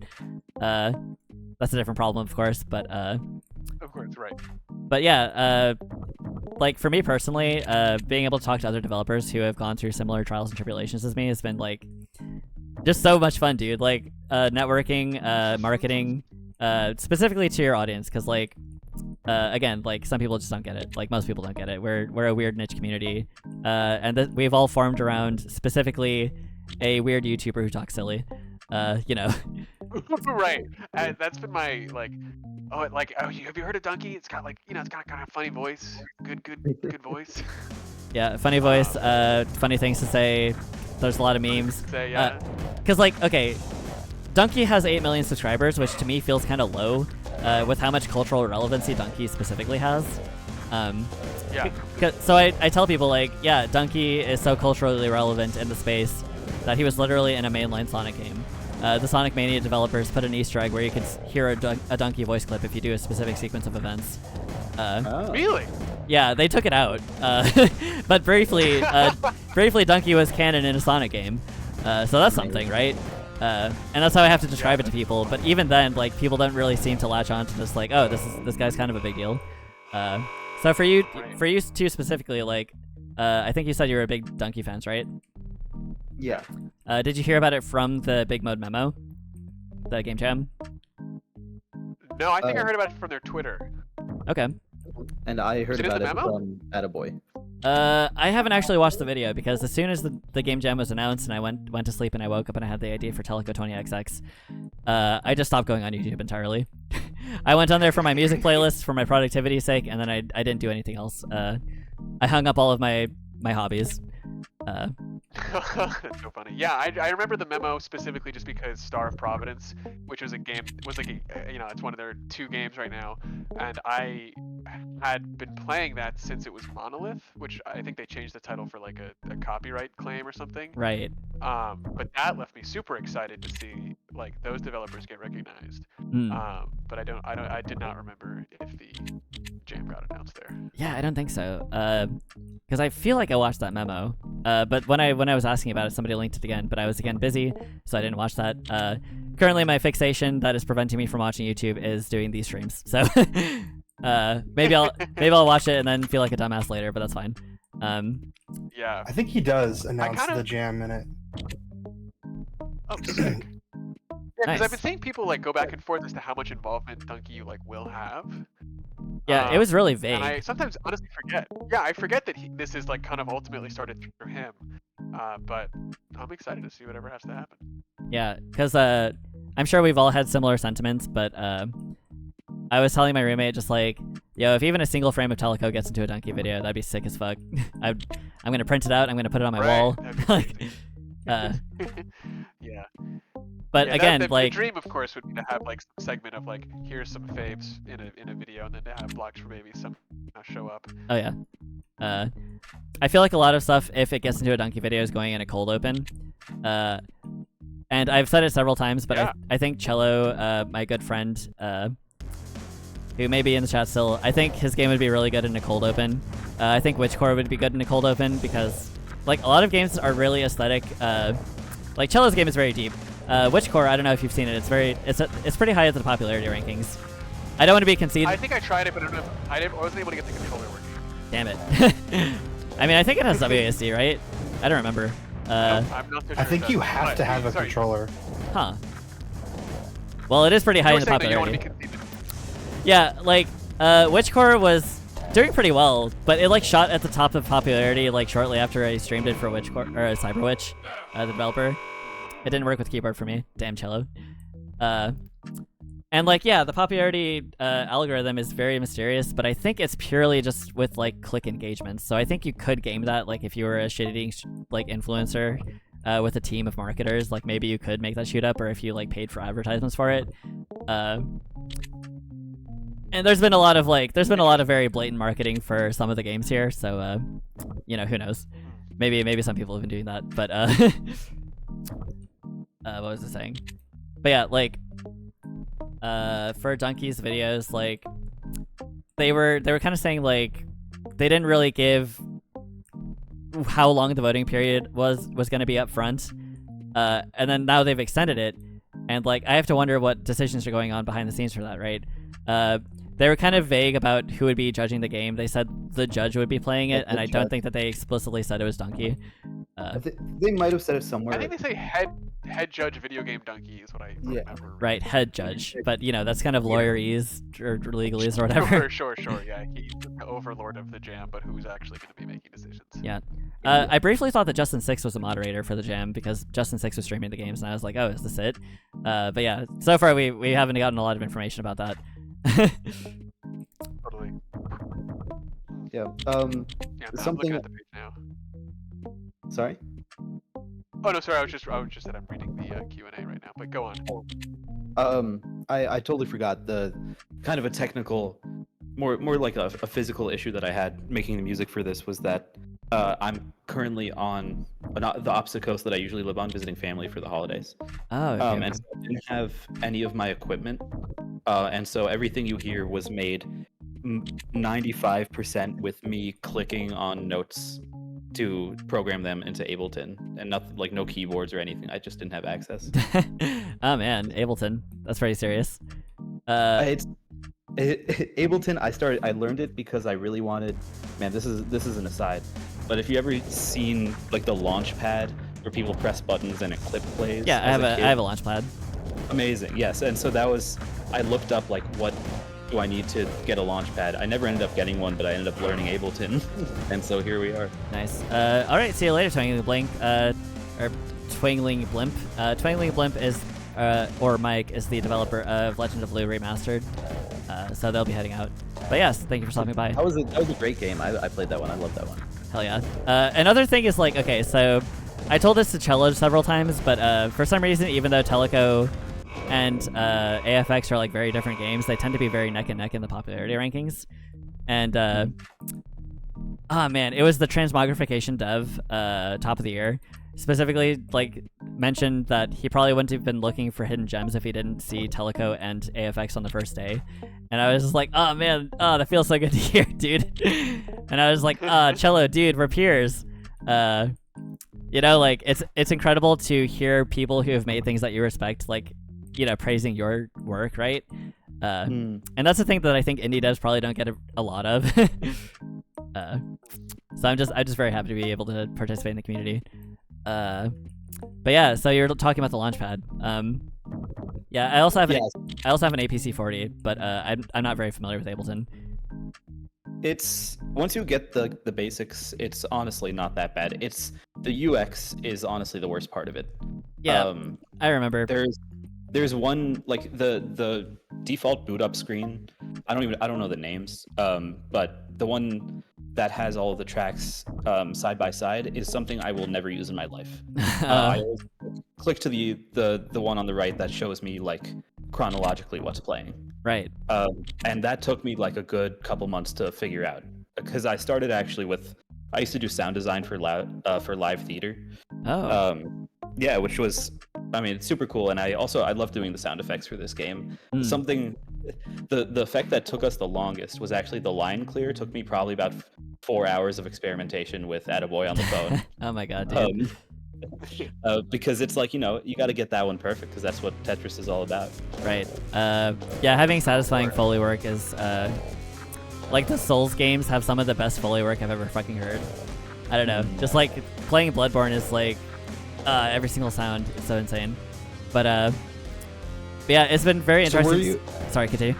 That's a different problem, of course, but of course, right. But yeah, like for me personally, being able to talk to other developers who have gone through similar trials and tribulations as me has been like just so much fun, dude. Like networking, marketing, specifically to your audience, because like again, like some people just don't get it. Like most people don't get it. We're a weird niche community, and we've all formed around specifically a weird YouTuber who talks silly. Right. That's been my like. Have you heard of Donkey? It's got like it's got kind of funny voice. Good voice. Yeah, funny voice. Funny things to say. There's a lot of memes. Yeah. Cause like Donkey has 8 million subscribers, which to me feels kind of low. With how much cultural relevancy Donkey specifically has. Yeah. So I tell people like, yeah, Donkey is so culturally relevant in the space that he was literally in a mainline Sonic game. The Sonic Mania developers put an Easter egg where you could hear a Donkey voice clip if you do a specific sequence of events. Really? Yeah, they took it out. But briefly, Donkey was canon in a Sonic game. So that's something, right? And that's how I have to describe it to people. But even then, like people don't really seem to latch on to just like, oh, this guy's kind of a big deal. So for you two specifically, like, I think you said you were a big Donkey fans, right? Yeah. Did you hear about it from the Big Mode memo, the game jam? No, I think I heard about it from their Twitter. Okay. And I heard Was it in about the it memo? from AttaBoy. I haven't actually watched the video because as soon as the game jam was announced and I went to sleep and I woke up and I had the idea for Teleco20XX, I just stopped going on YouTube entirely. I went on there for my music playlist for my productivity's sake, and then I didn't do anything else. I hung up all of my hobbies. That's so funny. Yeah, I remember the memo specifically just because Star of Providence, which was a game, was like it's one of their 2 games right now, and I had been playing that since it was Monolith, which I think they changed the title for like a copyright claim or something. Right. But that left me super excited to see like those developers get recognized. But I did not remember if the jam got announced there. Yeah, I don't think so. Because I feel like I watched that memo. But when I was asking about it, somebody linked it again, but I was again busy, so I didn't watch that. Currently, my fixation that is preventing me from watching YouTube is doing these streams. So maybe I'll watch it and then feel like a dumbass later, but that's fine. Yeah. I think he does announce the jam in it. Oh, sick. Yeah, because Nice. I've been seeing people like go back and forth as to how much involvement Donkey like will have. Yeah, it was really vague. And I sometimes honestly forget. Yeah, I forget that this is like kind of ultimately started through him. But I'm excited to see whatever has to happen. Yeah, because I'm sure we've all had similar sentiments, but I was telling my roommate just like, yo, if even a single frame of Teleco gets into a Donkey video, that'd be sick as fuck. I'm gonna print it out. I'm gonna put it on my wall. That'd be like, yeah. But Yeah, again, the like, dream, of course, would be to have like some segment of like, here's some faves in a video, and then to have Blocks for Babies show up. oh yeah. I feel like a lot of stuff, if it gets into a Donkey video, is going in a cold open. And I've said it several times, but Yeah. I think Cello, my good friend, who may be in the chat still, I think his game would be really good in a cold open. I think Witchcore would be good in a cold open because, like, a lot of games are really aesthetic. Like, Cello's game is very deep. Witchcore, I don't know if you've seen it. It's pretty high at the popularity rankings. I don't want to be conceited. I think I tried it, but I wasn't able to get the controller working. Damn it. I mean, I think it has WASD, right? I don't remember. I'm not so sure I think if you that's- have to have a sorry. controller. Huh. Well, it is pretty high You in were the saying that you don't want popularity. to be conceited. Yeah, like, Witchcore was doing pretty well, but it, like, shot at the top of popularity, like, shortly after I streamed it for Witchcore, or Cyberwitch, the developer. It didn't work with keyboard for me. Damn Cello. And, like, yeah, the popularity algorithm is very mysterious, but I think it's purely just with, like, click engagements. So I think you could game that, like, if you were a shit-eating, like, influencer with a team of marketers, like, maybe you could make that shoot up, or if you, like, paid for advertisements for it. And there's been a lot of very blatant marketing for some of the games here, so, you know, who knows? Maybe some people have been doing that, but, what was I saying? But yeah, like, for Donkey's videos, like, they were kind of saying, like, they didn't really give how long the voting period was going to be up front, and then now they've extended it, and, like, I have to wonder what decisions are going on behind the scenes for that, right? They were kind of vague about who would be judging the game. They said the judge would be playing it, and I don't think that they explicitly said it was Donkey. They might have said it somewhere. I think they say head judge video game Donkey is what I remember. Right, head judge. But, you know, that's kind of lawyerese or legalese or whatever. Sure, yeah. He's the overlord of the jam, but who's actually going to be making decisions? Yeah. I briefly thought that Justin Six was a moderator for the jam because Justin Six was streaming the games, and I was like, oh, is this it? But yeah, so far we haven't gotten a lot of information about that. Totally. Yeah. Yeah, I'm Something. looking at the page now. Sorry. Oh no, sorry. I was just that I'm reading the Q&A right now. But go on. I totally forgot the kind of a technical, more like a physical issue that I had making the music for this was that I'm currently on the opposite coast that I usually live on, visiting family for the holidays. Oh, okay. And so I didn't have any of my equipment, and so everything you hear was made 95% with me clicking on notes to program them into Ableton, and nothing like no keyboards or anything. I just didn't have access. Oh man, Ableton. That's pretty serious. Ableton. I learned it because I really wanted. Man, this is an aside, but if you ever seen like the launch pad where people press buttons and a clip plays? Yeah, I have a launch pad. Amazing. Yes, and so that was. I looked up like what do I need to get a launch pad? I never ended up getting one, but I ended up learning Ableton, and so here we are. Nice. All right, see you later, Twinkling Blink. Or Twangling Blimp. Twangling Blimp is, or Mike is the developer of Legend of Blue Remastered. So they'll be heading out. But yes, thank you for stopping by. That was a great game. I played that one. I loved that one. Hell yeah. Another thing is like, okay, so I told this to Cello several times, but for some reason, even though Teleco and AFX are like very different games, they tend to be very neck and neck in the popularity rankings. And oh man, it was the Transmogrification dev top of the year. Specifically, like, mentioned that he probably wouldn't have been looking for hidden gems if he didn't see Teleco and AFX on the first day. And I was just like, oh man, oh, that feels so good to hear, dude. And I was like, Cello, dude, we're peers. You know, like, it's incredible to hear people who have made things that you respect, like, you know, praising your work, right? And that's the thing that I think indie devs probably don't get a lot of. So I'm just very happy to be able to participate in the community. But yeah, so you're talking about the Launchpad. Yeah, I also have an APC 40, but I'm not very familiar with Ableton. It's once you get the basics, it's honestly not that bad. It's the UX is honestly the worst part of it. Yeah, I remember. There's one, like, the default boot up screen. I don't know the names. But the one that has all of the tracks side by side is something I will never use in my life. I always click to the one on the right that shows me, like, chronologically what's playing. Right. And that took me like a good couple months to figure out, because I started actually I used to do sound design for live theater. Oh. Yeah, which was, I mean, it's super cool, and I love doing the sound effects for this game. The effect that took us the longest was actually the line clear. It took me probably about 4 hours of experimentation with AttaBoy on the phone. Oh my god, dude. Because it's like, you know, you got to get that one perfect, because that's what Tetris is all about. Right. Yeah, having satisfying Foley work is, like, the Souls games have some of the best Foley work I've ever fucking heard. I don't know. Just like playing Bloodborne is like, every single sound is so insane. But yeah, it's been very interesting. Sorry, continue.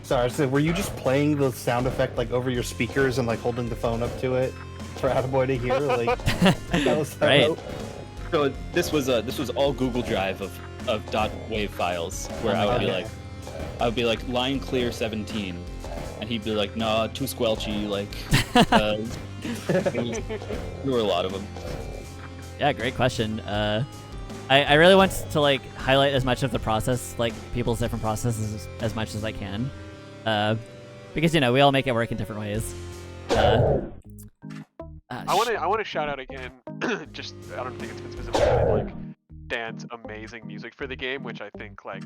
Sorry, so were you just playing the sound effect like over your speakers and like holding the phone up to it for AttaBoy to hear? Like, that was that right. rote? So this was all Google Drive of .wave files where I would be like line clear 17, and he'd be like, nah, too squelchy. Like, there were a lot of them. Yeah, great question. I really want to like highlight as much of the process, like people's different processes, as much as I can, because, you know, we all make it work in different ways. I want to shout out again. Just, I don't think it's been specifically like Dan's amazing music for the game, which I think like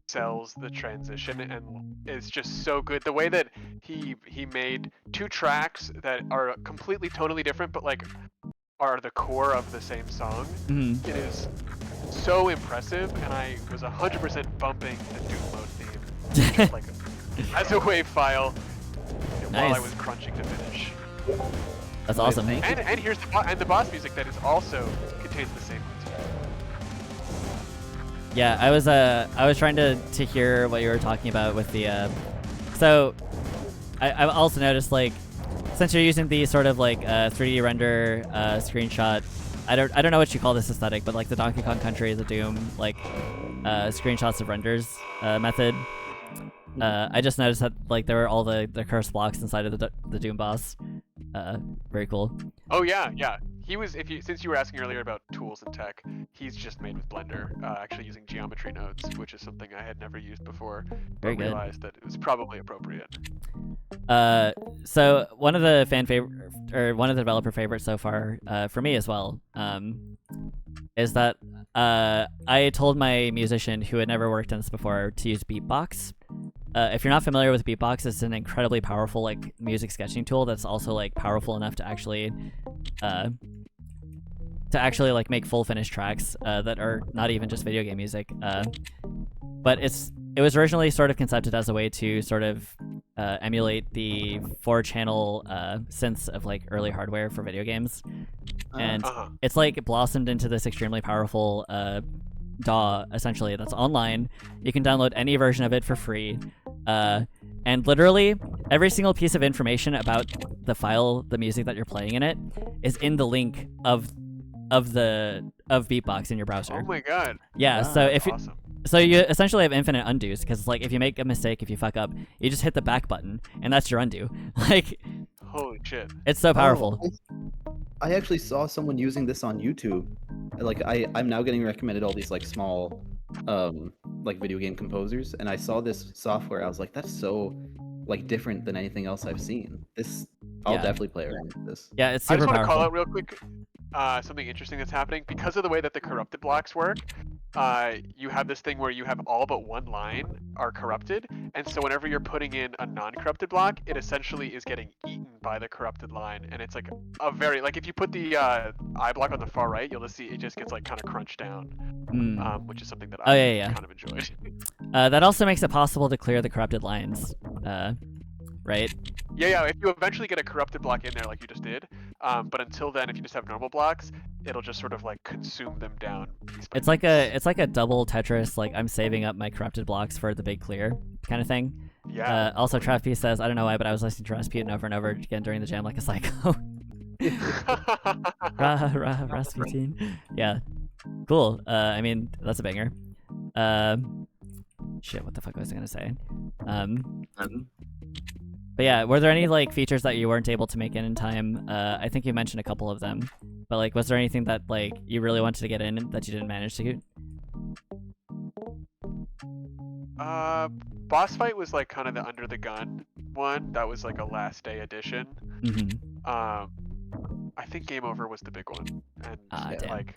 sells the transition and is just so good. The way that he made 2 tracks that are completely tonally different, but like are the core of the same song. Mm-hmm. It is so impressive, and I was 100% bumping the Doom mode theme, just like as a wave file, while I was crunching to finish. That's awesome. And here's the boss music that is also contains the same notes. Yeah, I was trying to hear what you were talking about with the so I also noticed, like, since you're using the sort of like 3D render screenshot, I don't know what you call this aesthetic, but like the Donkey Kong Country, the Doom, like screenshots of renders method. I just noticed that like there were all the cursed blocks inside of the Doom boss. Very cool. Oh yeah. He was, since you were asking earlier about tools and tech, he's just made with Blender, actually using geometry nodes, which is something I had never used before, Very but good. realized that it was probably appropriate. So one of the one of the developer favorites so far, for me as well, is that I told my musician who had never worked on this before to use Beatbox. If you're not familiar with Beatbox, it's an incredibly powerful like music sketching tool that's also like powerful enough to actually like make full finished tracks that are not even just video game music. But it was originally sort of concepted as a way to sort of emulate the 4-channel synths of like early hardware for video games, and it's like blossomed into this extremely powerful DAW essentially that's online. You can download any version of it for free, and literally every single piece of information about the file, the music that you're playing in it, is in the link of Beatbox in your browser. Oh my god. Yeah, Wow, so if you, Awesome. so you essentially have infinite undos, because like if you make a mistake, if you fuck up, you just hit the back button and that's your undo. Like, Holy shit. it's so powerful. I actually saw someone using this on YouTube. Like I'm now getting recommended all these like small like video game composers, and I saw this software. I was like, that's so like different than anything else I've seen. This I'll Yeah. definitely play around with this. Yeah, it's I super just want to powerful. call out real quick something interesting that's happening because of the way that the corrupted blocks work. You have this thing where you have all but one line are corrupted, and so whenever you're putting in a non-corrupted block, it essentially is getting eaten by the corrupted line, and it's like a very like if you put the I block on the far right, you'll just see it just gets like kind of crunched down, which is something that Oh, I yeah. kind of enjoyed. That also makes it possible to clear the corrupted lines, right? Yeah, if you eventually get a corrupted block in there like you just did, but until then, if you just have normal blocks, it'll just sort of like consume them down piece by It's like piece. a double Tetris. Like I'm saving up my corrupted blocks for the big clear kind of thing. Yeah. Also, TravP says, I don't know why, but I was listening to Rasputin over and over again during the jam like a psycho. Rasputin. Yeah, cool. I mean, that's a banger. Shit, what the fuck was I gonna say? But yeah, were there any like features that you weren't able to make in time? I think you mentioned a couple of them, but like, was there anything that like you really wanted to get in that you didn't manage to get? Boss fight was like kind of the under the gun one. That was like a last day edition. I think game over was the big one, and Damn. like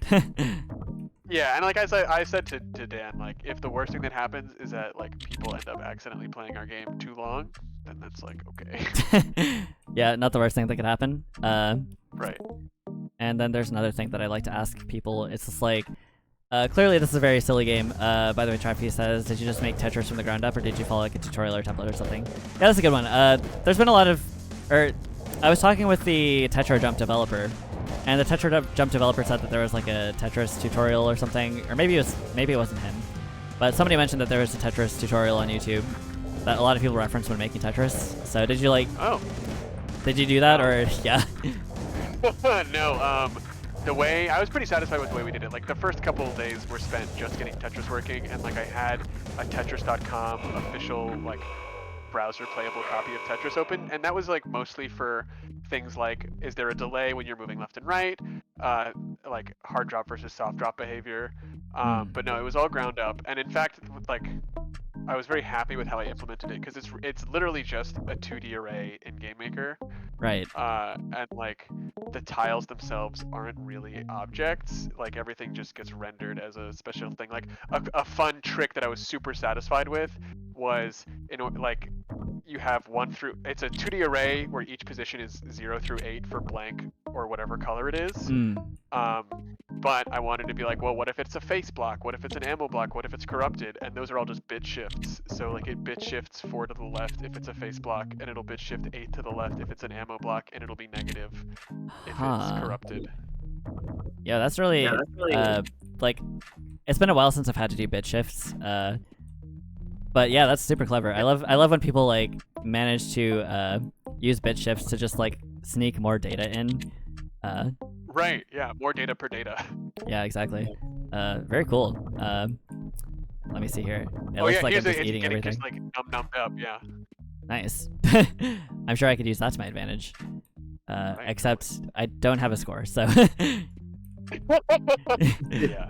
yeah, and like I said to Dan, like if the worst thing that happens is that like people end up accidentally playing our game too long, then that's like okay. Yeah, not the worst thing that could happen. Right. And then there's another thing that I like to ask people. It's just like, clearly this is a very silly game. By the way, TravP says, did you just make Tetris from the ground up, or did you follow like a tutorial or template or something? Yeah, that's a good one. There's been a lot of, I was talking with the Tetra Jump developer, and the Tetra Jump developer said that there was like a Tetris tutorial or something, or maybe it wasn't him, but somebody mentioned that there was a Tetris tutorial on YouTube that a lot of people reference when making Tetris. So did you like? Oh. Did you do that, or yeah? No. The way I was pretty satisfied with the way we did it. Like the first couple of days were spent just getting Tetris working, and like I had a Tetris.com official like browser playable copy of Tetris open, and that was like mostly for things like, is there a delay when you're moving left and right, like hard drop versus soft drop behavior, but no, it was all ground up. And in fact, like I was very happy with how I implemented it, because it's literally just a 2D array in GameMaker, Right. and like the tiles themselves aren't really objects. Like everything just gets rendered as a special thing. Like a fun trick that I was super satisfied with was like you have it's a 2D array where each position is 0 through 8 for blank or whatever color it is. But I wanted to be like, well, what if it's a face block? What if it's an ammo block? What if it's corrupted? And those are all just bit shifts. So like it bit shifts 4 to the left if it's a face block, and it'll bit shift 8 to the left if it's an ammo block, and it'll be negative if it's corrupted. Yeah, that's really, like, it's been a while since I've had to do bit shifts. But yeah, that's super clever. I love when people like manage to use bit shifts to just like sneak more data in. Right. Yeah. More data per data. Yeah, exactly. Very cool. Let me see here. It Oh looks yeah. like I'm Here's just it's eating getting everything. just like numbed up. Yeah. Nice. I'm sure I could use that to my advantage. Except I don't have a score, so. Yeah.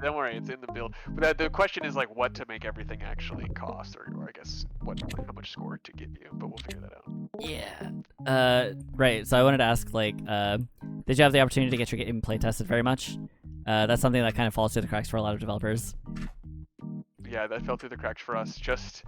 Don't worry, it's in the build. But the question is like what to make everything actually cost, or I guess how much score to give you. But we'll figure that out. Yeah. Right. So I wanted to ask, like, did you have the opportunity to get your game play tested very much? That's something that kind of falls through the cracks for a lot of developers. Yeah, that fell through the cracks for us. Just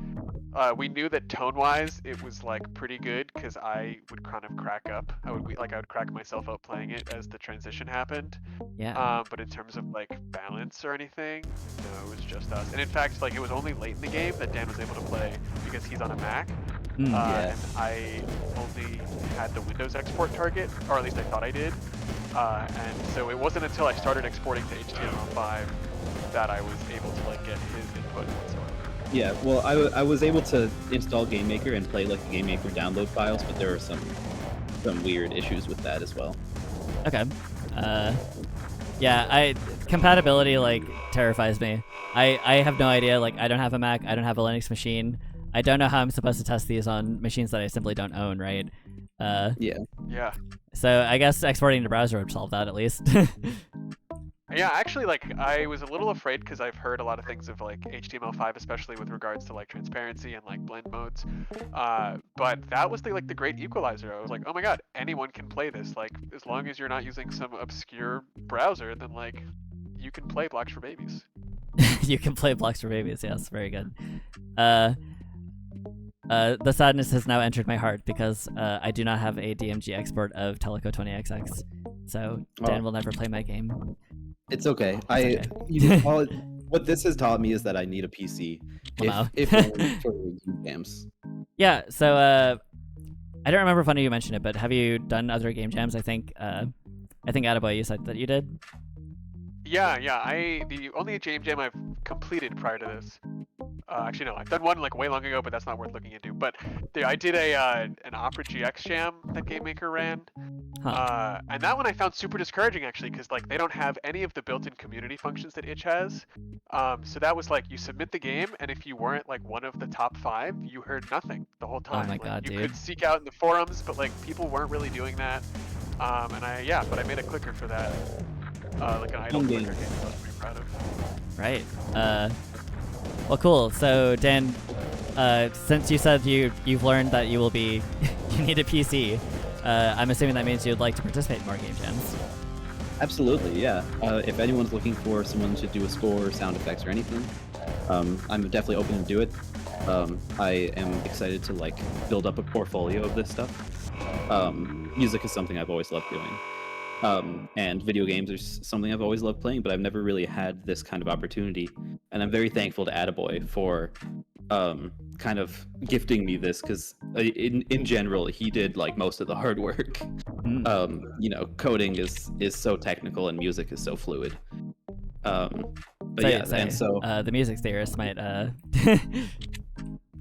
we knew that tone-wise it was like pretty good, because I would kind of crack up. I would crack myself up playing it as the transition happened. Yeah. But in terms of like balance or anything, no, it was just us. And in fact, like it was only late in the game that Dan was able to play because he's on a Mac. And I only had the Windows export target, or at least I thought I did. And so it wasn't until I started exporting to HTML5 that I was able to like get his input whatsoever. Yeah, well, I was able to install GameMaker and play like the GameMaker download files, but there are some weird issues with that as well. Okay. Yeah, compatibility like terrifies me. I have no idea. Like, I don't have a Mac. I don't have a Linux machine. I don't know how I'm supposed to test these on machines that I simply don't own, right? Yeah. Yeah. So I guess exporting to browser would solve that at least. Yeah, actually, like, I was a little afraid because I've heard a lot of things of, like, HTML5, especially with regards to, like, transparency and, like, blend modes. But that was, the great equalizer. I was like, oh my god, anyone can play this. Like, as long as you're not using some obscure browser, then, like, you can play Blocks for Babies. You can play Blocks for Babies. Yes, very good. The sadness has now entered my heart because I do not have a DMG export of Teleco20XX. So Dan will never play my game. It's okay. okay. What this has taught me is that I need a PC. Wow. if only for games. Yeah, so I don't remember if any of you mentioned it, but have you done other game jams? I think AttaBoy, you said that you did. Yeah. The only game jam I've completed prior to this. Actually, no, I've done one like way long ago, but that's not worth looking into. But I did an Opera GX jam that GameMaker ran, and that one I found super discouraging actually, because like they don't have any of the built-in community functions that itch has. So that was like you submit the game, and if you weren't like one of the top 5, you heard nothing the whole time. Oh my god, you dude. could seek out in the forums, but like people weren't really doing that. But I made a clicker for that, like an idle clicker game that I was pretty proud of. Right. Well, cool. So Dan, since you said you've learned that you will be you need a PC, I'm assuming that means you'd like to participate in more game jams. Absolutely, yeah. If anyone's looking for someone to do a score, or sound effects, or anything, I'm definitely open to do it. I am excited to like build up a portfolio of this stuff. Music is something I've always loved doing. And video games are something I've always loved playing, but I've never really had this kind of opportunity. And I'm very thankful to AttaBoy for kind of gifting me this, because in general, he did like most of the hard work. Coding is so technical and music is so fluid. And so the music theorist might.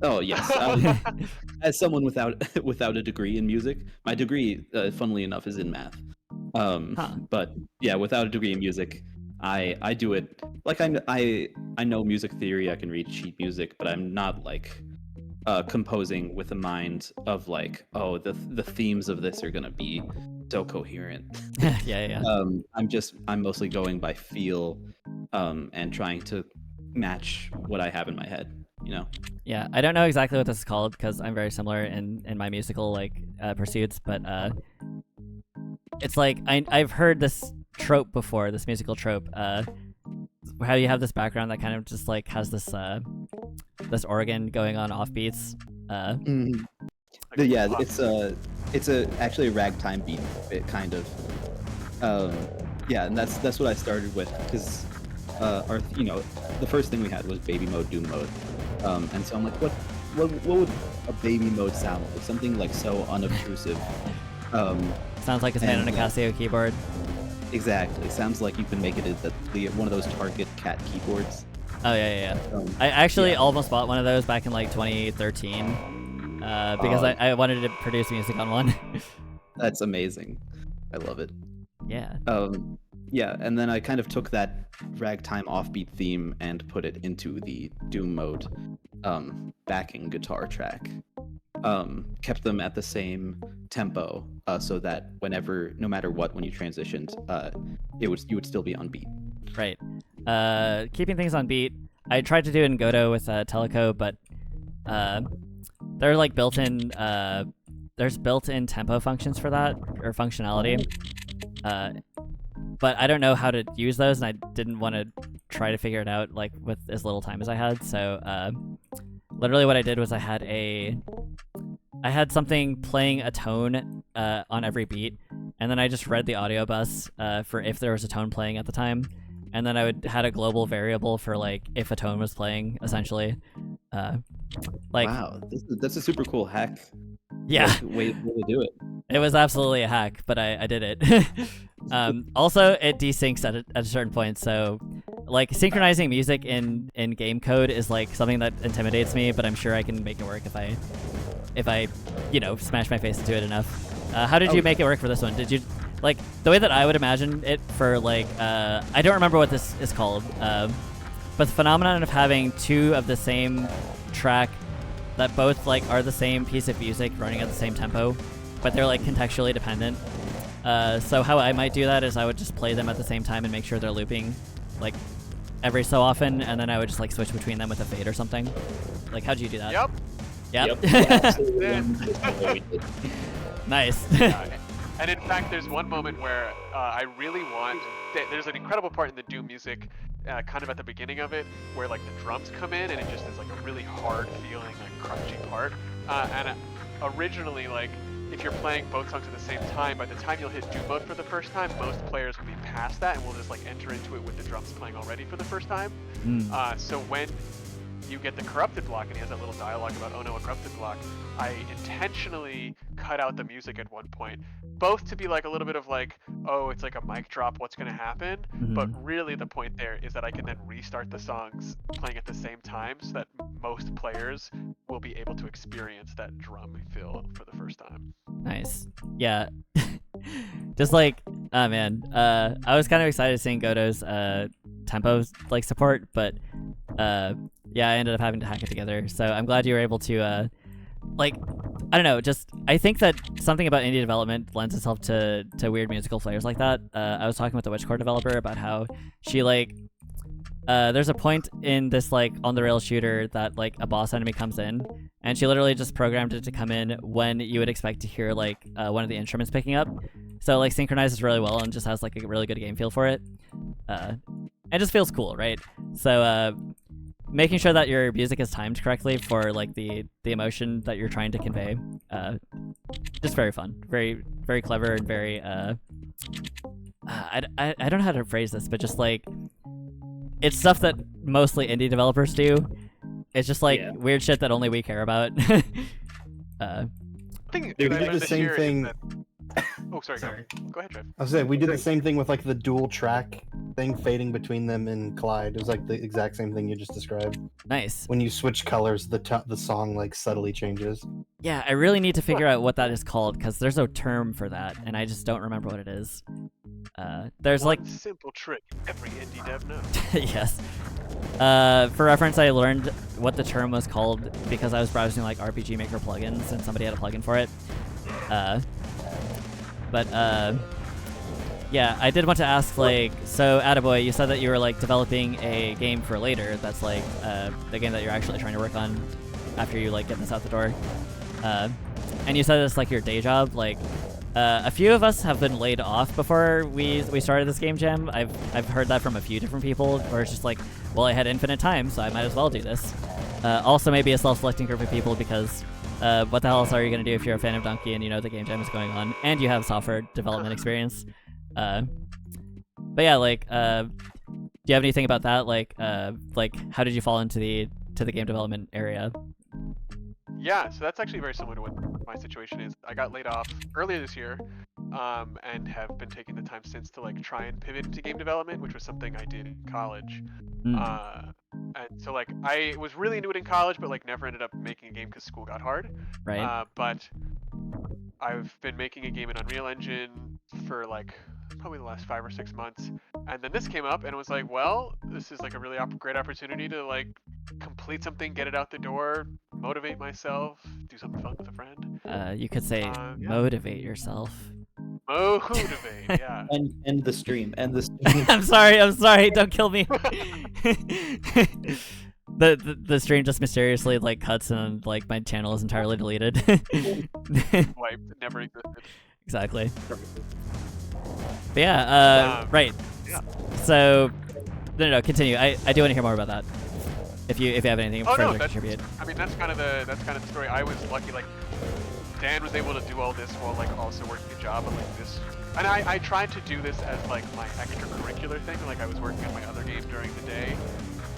Oh yes, as someone without a degree in music, my degree, funnily enough, is in math. But yeah, without a degree in music, I do it like I know music theory. I can read sheet music, but I'm not like composing with a mind of like, oh, the themes of this are gonna be so coherent. Yeah. I'm mostly going by feel, and trying to match what I have in my head. Yeah, I don't know exactly what this is called because I'm very similar in my musical pursuits, but it's like I've heard this trope before, this musical trope, how you have this background that kind of just like has this this organ going on off beats. But yeah, it's actually a ragtime beat, kind of. Yeah, and that's what I started with, because the first thing we had was baby mode, doom mode, and so I'm like, what would a baby mode sound like? Something like so unobtrusive. Sounds like it's made on a Casio keyboard. Exactly. Sounds like you can make it one of those Target cat keyboards. Oh yeah. I actually almost bought one of those back in like 2013 because I wanted to produce music on one. That's amazing. I love it. Yeah. Yeah, and then I kind of took that ragtime offbeat theme and put it into the doom mode backing guitar track. Kept them at the same tempo, so that no matter what, when you transitioned, you would still be on beat. Right. Keeping things on beat. I tried to do it in Godot with Teleco, but there are like built-in there's built-in tempo functions for that, or functionality. But I don't know how to use those, and I didn't want to try to figure it out like with as little time as I had. So literally what I did was I had something playing a tone on every beat, and then I just read the audio bus for if there was a tone playing at the time, and then I had a global variable for like if a tone was playing, essentially. Wow, that's a super cool hack. Yeah, way to do it. It was absolutely a hack, but I did it. Also, it desyncs at a certain point, so like synchronizing music in game code is like something that intimidates me, but I'm sure I can make it work if I smash my face into it enough. How did you make it work for this one? Did you like the way that I would imagine it for like I don't remember what this is called, but the phenomenon of having two of the same track that both like are the same piece of music running at the same tempo, but they're like contextually dependent. So how I might do that is I would just play them at the same time and make sure they're looping like every so often, and then I would just like switch between them with a fade or something. Like, how'd you do that? Yep. Nice. And in fact, there's one moment where I really want. There's an incredible part in the Doom music, kind of at the beginning of it, where like the drums come in and it just is like a really hard feeling, like crunchy part. And originally, like if you're playing both songs at the same time, by the time you'll hit Doom mode for the first time, most players will be past that and will just like enter into it with the drums playing already for the first time. So when you get the corrupted block and he has that little dialogue about, oh no, a corrupted block, I intentionally cut out the music at one point, both to be like a little bit of like, oh, it's like a mic drop, what's going to happen? But really the point there is that I can then restart the songs playing at the same time so that most players will be able to experience that drum feel for the first time. Nice. Yeah. Just like, oh man, I was kind of excited seeing Godot's tempo like support, but yeah, I ended up having to hack it together. So I'm glad you were able to like, I don't know, just I think that something about indie development lends itself to weird musical flavors like that. I was talking with the Witchcore developer about how she like there's a point in this like on the rails shooter that like a boss enemy comes in, and she literally just programmed it to come in when you would expect to hear like one of the instruments picking up. So like synchronizes really well and just has like a really good game feel for it. It just feels cool, right? So making sure that your music is timed correctly for like the emotion that you're trying to convey, just very fun, very very clever, and very I don't know how to phrase this, but just like it's stuff that mostly indie developers do. It's just like weird shit that only we care about. I think we did the same thing. Oh, sorry. Go ahead, Trev. I was saying we did the same thing with like the dual track thing fading between them in Collide. It was like the exact same thing you just described. Nice. When you switch colors, the song like subtly changes. Yeah, I really need to figure out what that is called, because there's no term for that, and I just don't remember what it is. There's One like simple trick every indie dev knows. yes. For reference, I learned what the term was called because I was browsing like RPG Maker plugins and somebody had a plugin for it. But yeah, I did want to ask, like, so AttaBoy, you said that you were like developing a game for later. That's like the game that you're actually trying to work on after you like get this out the door. And you said it's like your day job. Like, a few of us have been laid off before we started this game jam. I've heard that from a few different people, where it's just like, well, I had infinite time, so I might as well do this. Also, maybe a self-selecting group of people because. What the hell else are you going to do if you're a fan of Donkey and you know the game jam is going on and you have software development experience? But yeah, like, do you have anything about that? Like how did you fall into the game development area? Yeah, so that's actually very similar to what my situation is. I got laid off earlier this year, and have been taking the time since to like try and pivot into game development, which was something I did in college. And so like I was really into it in college, but like never ended up making a game because school got hard. Right. But I've been making a game in Unreal Engine for like probably the last 5 or 6 months, and then this came up and it was like, well, this is like a really great opportunity to like complete something, get it out the door, motivate myself, do something fun with a friend. You could say motivate yourself. Motivate, yeah. End the stream. End the stream. I'm sorry. Don't kill me. The stream just mysteriously like cuts and like my channel is entirely deleted. Wiped, never existed. Exactly. But yeah, right. Yeah. So, no, continue. I do want to hear more about that. If you have anything further to contribute. I mean, that's kind of the story. I was lucky, like Dan was able to do all this while like also working a job and like this. And I tried to do this as like my extracurricular thing. Like I was working on my other game during the day,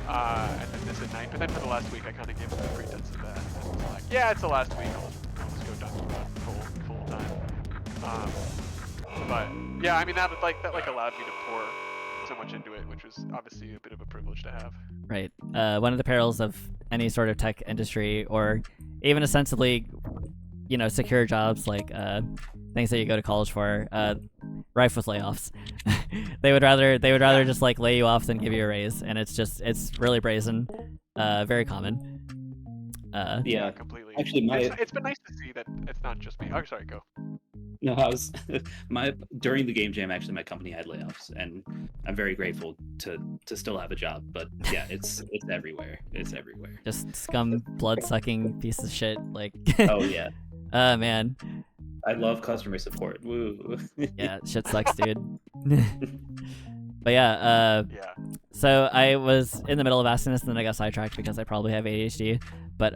and then this at night. But then for the last week, I kind of gave them the pretense of that. And it was like, yeah, it's the last week. I'll just go Donkey Kong full time. But yeah, I mean that allowed me to pour so much into it, which was obviously a bit of a privilege to have. Right. One of the perils of any sort of tech industry, or even ostensibly, secure jobs like things that you go to college for, rife with layoffs. They would rather just like lay you off than give you a raise, and it's really brazen, very common. Yeah, Completely. actually, It's been nice to see that it's not just me. Oh, sorry, go. No, I was during the game jam. Actually, my company had layoffs, and I'm very grateful to still have a job. But yeah, it's everywhere. It's everywhere. Just scum, blood-sucking piece of shit. Like, Oh yeah, man. I love customer support. Woo. Yeah, shit sucks, dude. But yeah, Yeah. so I was in the middle of asking this, and then I got sidetracked because I probably have ADHD. But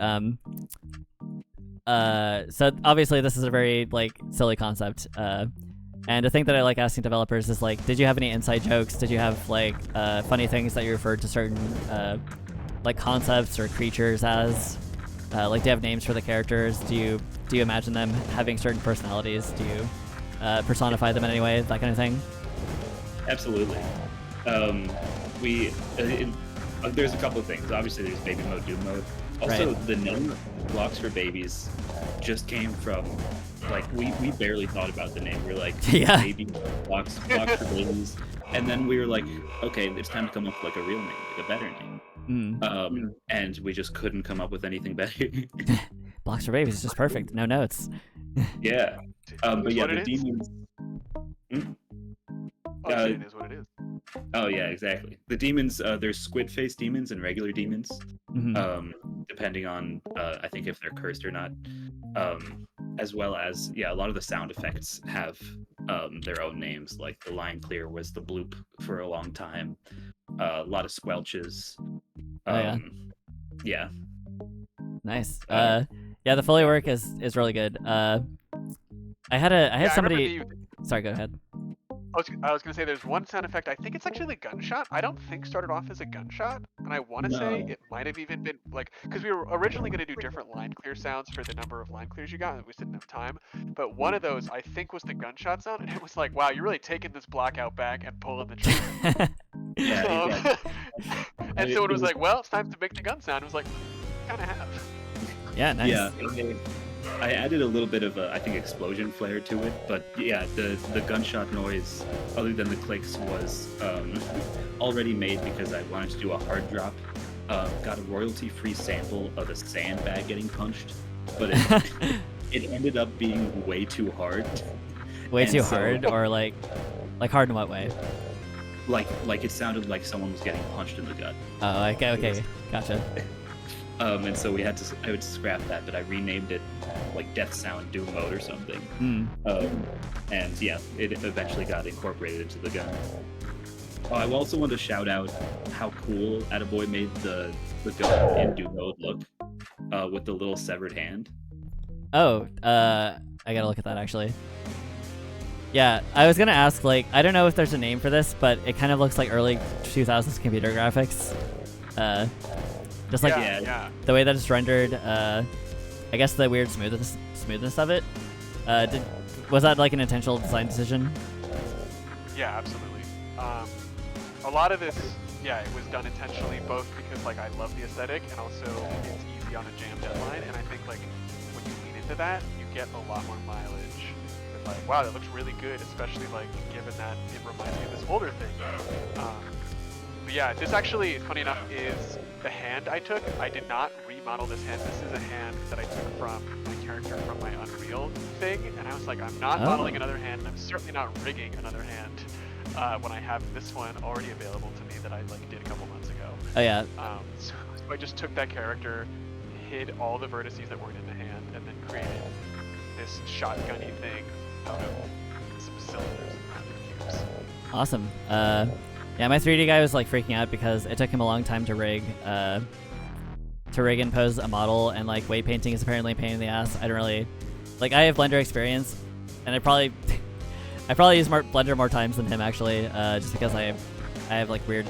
so obviously this is a very like silly concept. And the thing that I like asking developers is like, did you have any inside jokes? Did you have like funny things that you referred to certain like concepts or creatures as? Like, do you have names for the characters? Do you imagine them having certain personalities? Do you personify them in any way? That kind of thing. Absolutely. There's a couple of things. Obviously, there's baby mode, doom mode. Also, Right. the name Blocks for Babies just came from, like, we barely thought about the name. We were like, Yeah. baby blocks for babies, and then we were like, okay, it's time to come up with like a real name, like a better name. And we just couldn't come up with anything better. Blocks for Babies is just perfect. No notes. Yeah. But yeah, What the it is? demons. Oh, it is what it is. Oh yeah, exactly. The demons, there's squid face demons and regular demons. Mhm. Depending on I think if they're cursed or not. As well as a lot of the sound effects have their own names. Like the line clear was the bloop for a long time. A lot of squelches. Yeah. Nice. Yeah, the Foley work is really good. I had somebody. Sorry, go ahead. I was gonna say there's one sound effect. I think it's actually the gunshot. I don't think started off as a gunshot, and I want to say No. it might have even been like because we were originally gonna do different line clear sounds for the number of line clears you got, and we just didn't have time. But one of those I think was the gunshot sound, and it was like, wow, you're really taking this block out back and pulling the trigger. Yeah, exactly. And so it was like, well, it's time to make the gun sound. It was like, kind of have. Yeah, nice. Yeah. I added a little bit of I think explosion flair to it, but yeah, the gunshot noise, other than the clicks, was already made because I wanted to do a hard drop. Got a royalty-free sample of a sandbag getting punched, but it ended up being way too hard. Way And too so- hard, or like hard in what way? Like it sounded like someone was getting punched in the gut. Oh, okay, gotcha. And so I would scrap that, but I renamed it like Death Sound Doom Mode or something. And yeah, it eventually got incorporated into the gun. I also want to shout out how cool AttaBoy made the gun in Doom Mode look with the little severed hand. Oh, I gotta look at that actually. Yeah, I was gonna ask, like, I don't know if there's a name for this, but it kind of looks like early 2000s computer graphics. Just like Yeah. the way that it's rendered, I guess the weird smoothness of it. Was that like an intentional design decision? Yeah, absolutely. A lot of this, it was done intentionally, both because like I love the aesthetic and also it's easy on a jam deadline. And I think like when you lean into that, you get a lot more mileage. With like, wow, that looks really good, especially like given that it reminds me of this older thing. But yeah, this actually, funny enough, is the hand I took. I did not remodel this hand. This is a hand that I took from my character from my Unreal thing, and I was like, I'm not modeling another hand, and I'm certainly not rigging another hand when I have this one already available to me that I like did a couple months ago. Oh yeah. So I just took that character, hid all the vertices that weren't in the hand, and then created this shotgunny thing out of some cylinders and cubes. Awesome. Yeah, my 3D guy was like freaking out because it took him a long time to rig and pose a model, and like weight painting is apparently a pain in the ass. I don't really like. I have Blender experience, and I probably use Blender more times than him actually, just because I have like weird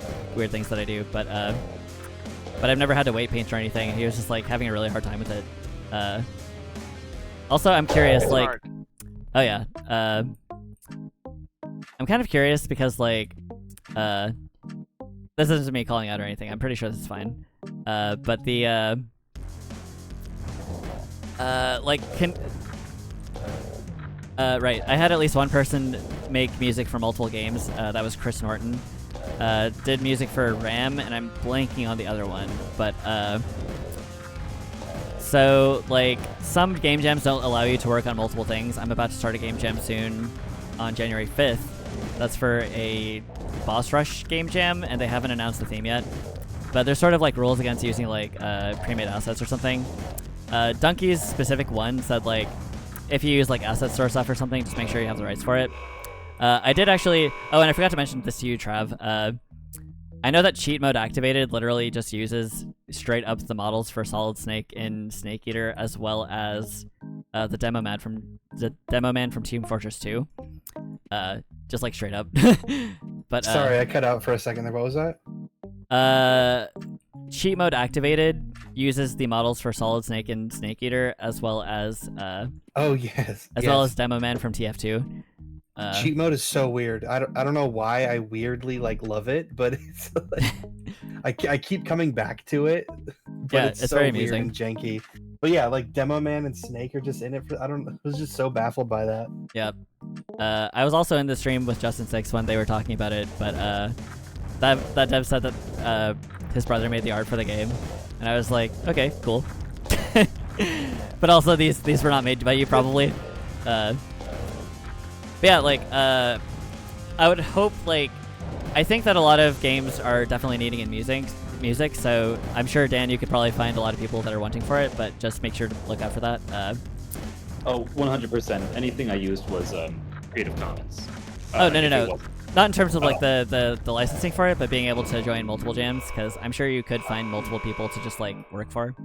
things that I do. But I've never had to weight paint or anything, and he was just like having a really hard time with it. Also, I'm curious, It's like, hard. oh yeah, I'm kind of curious because like, This isn't me calling out or anything. I'm pretty sure this is fine. But the right. I had at least one person make music for multiple games. That was Chris Norton. Did music for RAM, and I'm blanking on the other one. But so like some game jams don't allow you to work on multiple things. I'm about to start a game jam soon on January 5th. That's for a boss rush game jam, and they haven't announced the theme yet. But there's sort of like rules against using like pre-made assets or something. Donkey's specific one said like if you use like asset store stuff or something, just make sure you have the rights for it. I did actually. Oh, and I forgot to mention this to you, Trav. I know that cheat mode activated literally just uses straight up the models for Solid Snake in Snake Eater, as well as the demo man from Team Fortress 2. Just like straight up. But Sorry, I cut out for a second there. What was that? Cheat mode activated uses the models for Solid Snake and Snake Eater, as well as Oh yes. well as Demo Man from TF2. Cheat mode is so weird. I don't know why I weirdly like love it, but it's like, I keep coming back to it. But Yeah, it's it's so very weird amusing. and janky. But yeah, like Demo Man and Snake are just in it for. I was just so baffled by that. Yep. I was also in the stream with Justin Six when they were talking about it, but that dev said that his brother made the art for the game, and I was like, okay, cool. But also these were not made by you probably. But yeah, like I would hope like I think that a lot of games are definitely needing in music. So I'm sure Dan, you could probably find a lot of people that are wanting for it, but just make sure to look out for that. Oh, 100%. Anything I used was Creative Commons. No. If it wasn't- Not in terms of like the licensing for it, but being able to join multiple jams, because I'm sure you could find multiple people to just like work for.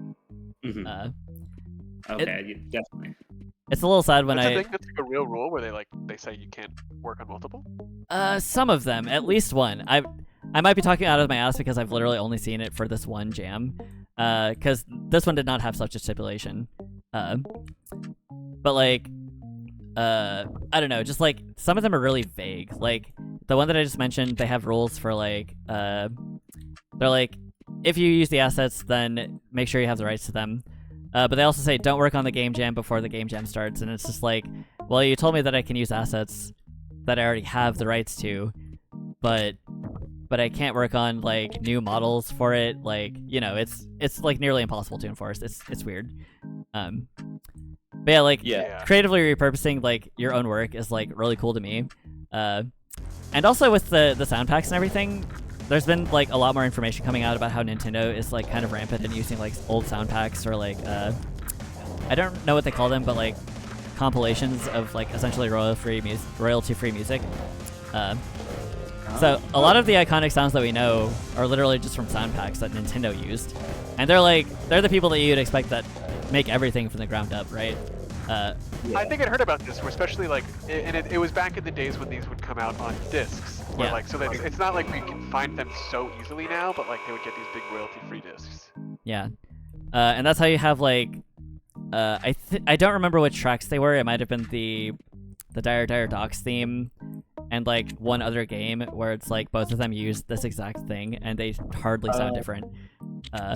Mhm. Okay, definitely. It's a little sad when That's a thing that's like a real rule where they say you can't work on multiple. Some of them, at least one. I might be talking out of my ass because I've literally only seen it for this one jam. Because this one did not have such a stipulation. But like, I don't know, just like some of them are really vague. Like the one that I just mentioned, they have rules for like, they're like, if you use the assets, then make sure you have the rights to them. But they also say don't work on the game jam before the game jam starts, and it's just like, well, you told me that I can use assets that I already have the rights to, but I can't work on like new models for it. Like, you know, it's like nearly impossible to enforce. It's weird. But yeah, like creatively repurposing like your own work is like really cool to me. And also with the sound packs and everything, there's been like a lot more information coming out about how Nintendo is like kind of rampant in using like old sound packs or like I don't know what they call them, but like compilations of like essentially royalty-free music. So a lot of the iconic sounds that we know are literally just from sound packs that Nintendo used, and they're the people that you'd expect that make everything from the ground up, right? I think I'd heard about this, especially like, and it was back in the days when these would come out on discs. Where, Yeah. like, so that it's not like we can find them so easily now, but like they would get these big royalty-free discs. Yeah, and that's how you have like, I don't remember which tracks they were. It might have been the Dire Dire Docks theme, and like one other game where it's like both of them use this exact thing, and they hardly sound different.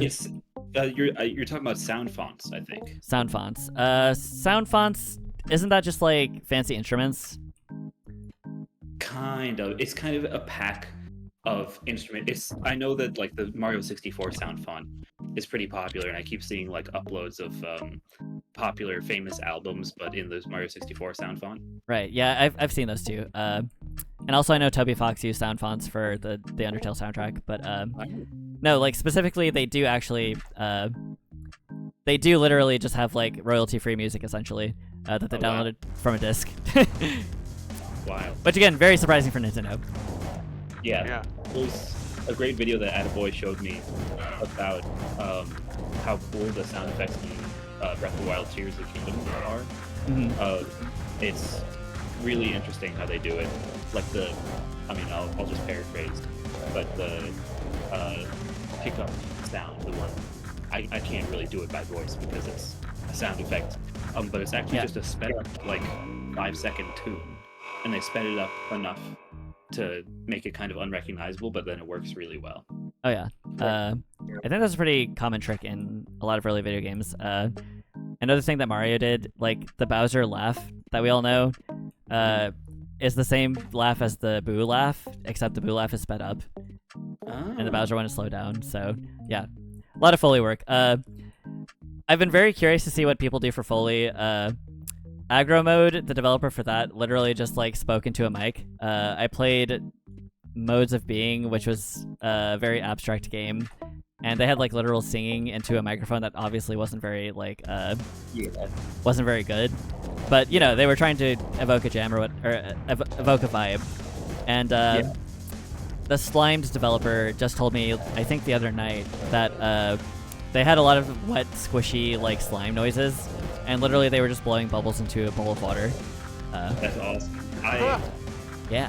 Yes, you're talking about sound fonts, I think. Sound fonts. Sound fonts. Isn't that just like fancy instruments? Kind of. It's kind of a pack of instruments. I know that like the Mario 64 sound font is pretty popular, and I keep seeing like uploads of popular famous albums, but in the Mario 64 sound font. Right. Yeah, I've seen those too. And also I know Toby Fox used sound fonts for the Undertale soundtrack, but no, like specifically they do actually they do literally just have like royalty-free music essentially that they downloaded from a disc. Wow. Which again, very surprising for Nintendo. Yeah. There's a great video that AttaBoy showed me about how cool the sound effects in Breath of the Wild Tears of the Kingdom are. Mm-hmm. It's really interesting how they do it. Like I'll just paraphrase, but the pickup sound, the one, I can't really do it by voice because it's a sound effect. But it's actually just a sped up like 5-second tune, and they sped it up enough to make it kind of unrecognizable, but then it works really well. Oh yeah. I think that's a pretty common trick in a lot of early video games. Another thing that Mario did, like the Bowser laugh that we all know, is the same laugh as the Boo laugh, except the Boo laugh is sped up, and the Bowser one is slowed down. So yeah, a lot of Foley work. I've been very curious to see what people do for Foley. Aggro Mode, the developer for that, literally just like spoke into a mic. I played Modes of Being, which was a very abstract game, and they had like literal singing into a microphone that obviously wasn't very like wasn't very good. But you know, they were trying to evoke a jam or evoke a vibe, and the Slimed developer just told me, I think the other night, that they had a lot of wet, squishy like slime noises, and literally they were just blowing bubbles into a bowl of water. That's awesome. Yeah.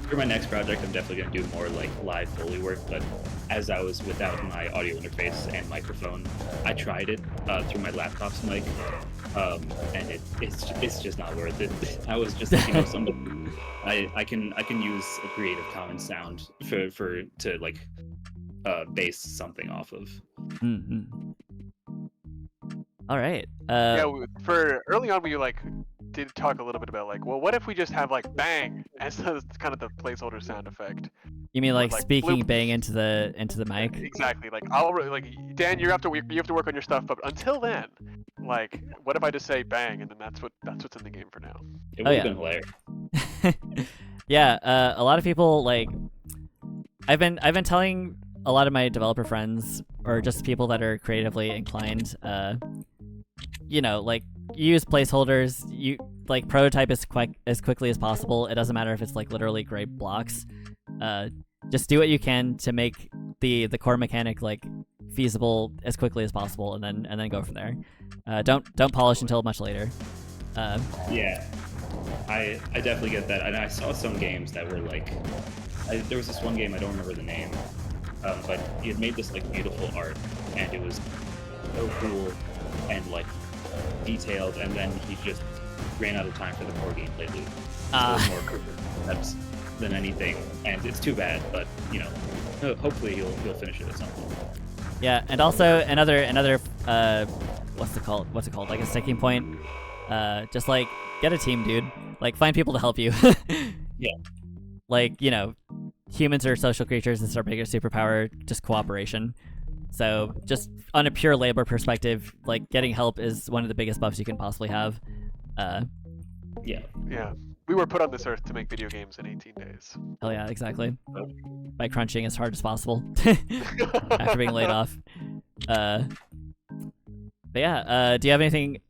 For my next project, I'm definitely going to do more like live Foley work, but as I was without my audio interface and microphone, I tried it through my laptop's mic, and it's just not worth it. I was just thinking of something. I can use a Creative Commons sound to like base something off of. Mm-hmm. All right. Yeah, for early on, we like did talk a little bit about like, well, what if we just have like bang as kind of the placeholder sound effect? You mean like speaking bloop. Bang into the mic? Exactly. Like Dan, you have to work on your stuff, but until then, like, what if I just say bang, and then that's what's in the game for now. It would have been hilarious. Yeah, a lot of people like. I've been telling a lot of my developer friends, or just people that are creatively inclined, you know, like, you use placeholders, you like prototype as quickly as possible. It doesn't matter if it's like literally gray blocks. Just do what you can to make the core mechanic like feasible as quickly as possible, and then go from there. Don't polish until much later. Yeah, I definitely get that, and I saw some games that were like, there was this one game, I don't remember the name, but he had made this like beautiful art, and it was so cool and like detailed, and then he just ran out of time for the core gameplay loop. More steps than anything, and it's too bad, but you know, hopefully he'll finish it at some point. Yeah, and also another what's it called, like a sticking point, just like get a team, dude, like find people to help you. Yeah, like, you know, humans are social creatures, and it's our biggest superpower, just cooperation. So just on a pure labor perspective, like getting help is one of the biggest buffs you can possibly have. Yeah. We were put on this earth to make video games in 18 days. Hell yeah, exactly. By crunching as hard as possible after being laid off. But yeah, do you have any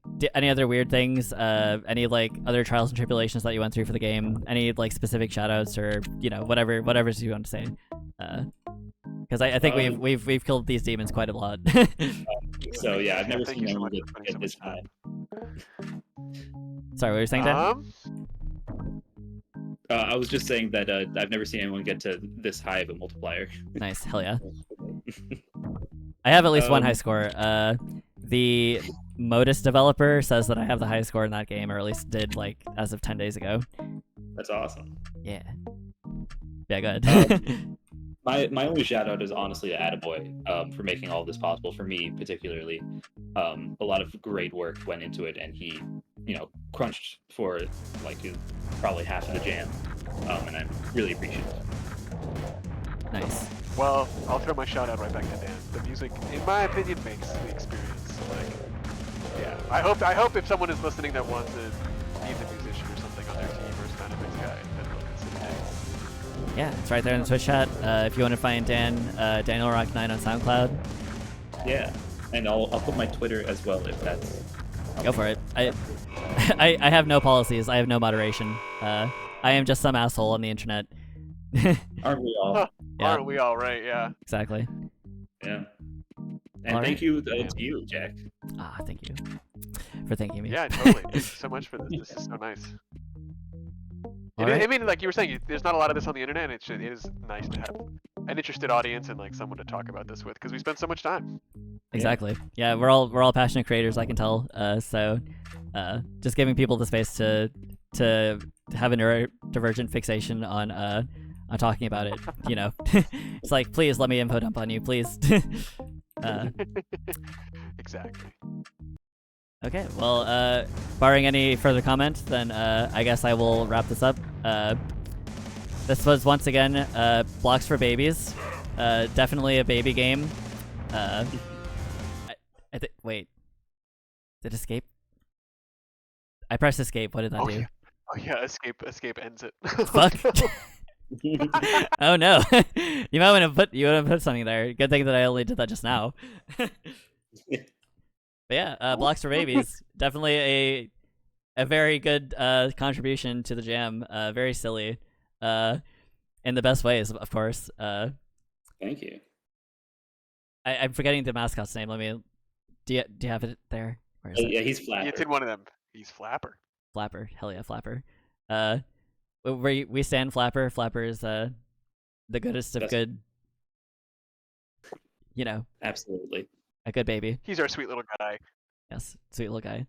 other weird things? Any like other trials and tribulations that you went through for the game? Any like specific shoutouts, or you know, whatever you want to say? Because I think we've killed these demons quite a lot. So yeah, I've never seen anyone get this high. Sorry, what were you saying, Dan? I was just saying that I've never seen anyone get to this high of a multiplier. Nice, hell yeah. I have at least one high score. The Modus developer says that I have the highest score in that game, or at least did, like, as of 10 days ago. That's awesome. Yeah. Yeah, go ahead. My only shout out is honestly to AttaBoy for making all this possible for me, particularly. A lot of great work went into it, and he, you know, crunched for like probably half of the jam, and I'm really appreciative. Nice. Well, I'll throw my shout out right back to Dan. The music, in my opinion, makes the experience. Like, yeah, I hope if someone is listening that wants to be the musician or something on their team or sound effects guy, then they'll consider it. Yeah, it's right there in the Twitch chat. If you want to find Dan, DanielRock9 on SoundCloud. Yeah, and I'll put my Twitter as well if that's. Go for it. I have no policies. I have no moderation. I am just some asshole on the internet. Aren't we all? Yeah. Aren't we all, right? Yeah. Exactly. Yeah. And thank you to you, Jack. Thank you for thanking me. Yeah, totally. Thank you so much for this. This is so nice. I mean, like you were saying, there's not a lot of this on the internet, and it is nice to have an interested audience and like someone to talk about this with, because we spend so much time. Exactly. Yeah, we're all passionate creators, I can tell. So just giving people the space to to have a neurodivergent fixation on talking about it. You know, it's like, please let me info dump on you, please. Exactly. Okay, well, barring any further comment, then I guess I will wrap this up. This was once again Blocks for Babies. Definitely a baby game. Wait. Did escape? I pressed escape. What did that Oh do? yeah. Oh yeah. Escape ends it. Fuck. Oh no. You might want to put something there. Good thing that I only did that just now. But yeah, Blocks for Babies. Definitely a very good contribution to the jam. Very silly. In the best ways, of course. Thank you. I'm forgetting the mascot's name. Let me. Do you have it there? Where is it? Yeah, he's flat. It's in one of them. He's Flapper. Flapper. Hell yeah, Flapper. We stand Flapper. Flapper is the goodest of That's- good. You know, Absolutely. a good baby. He's our sweet little guy. Yes, sweet little guy.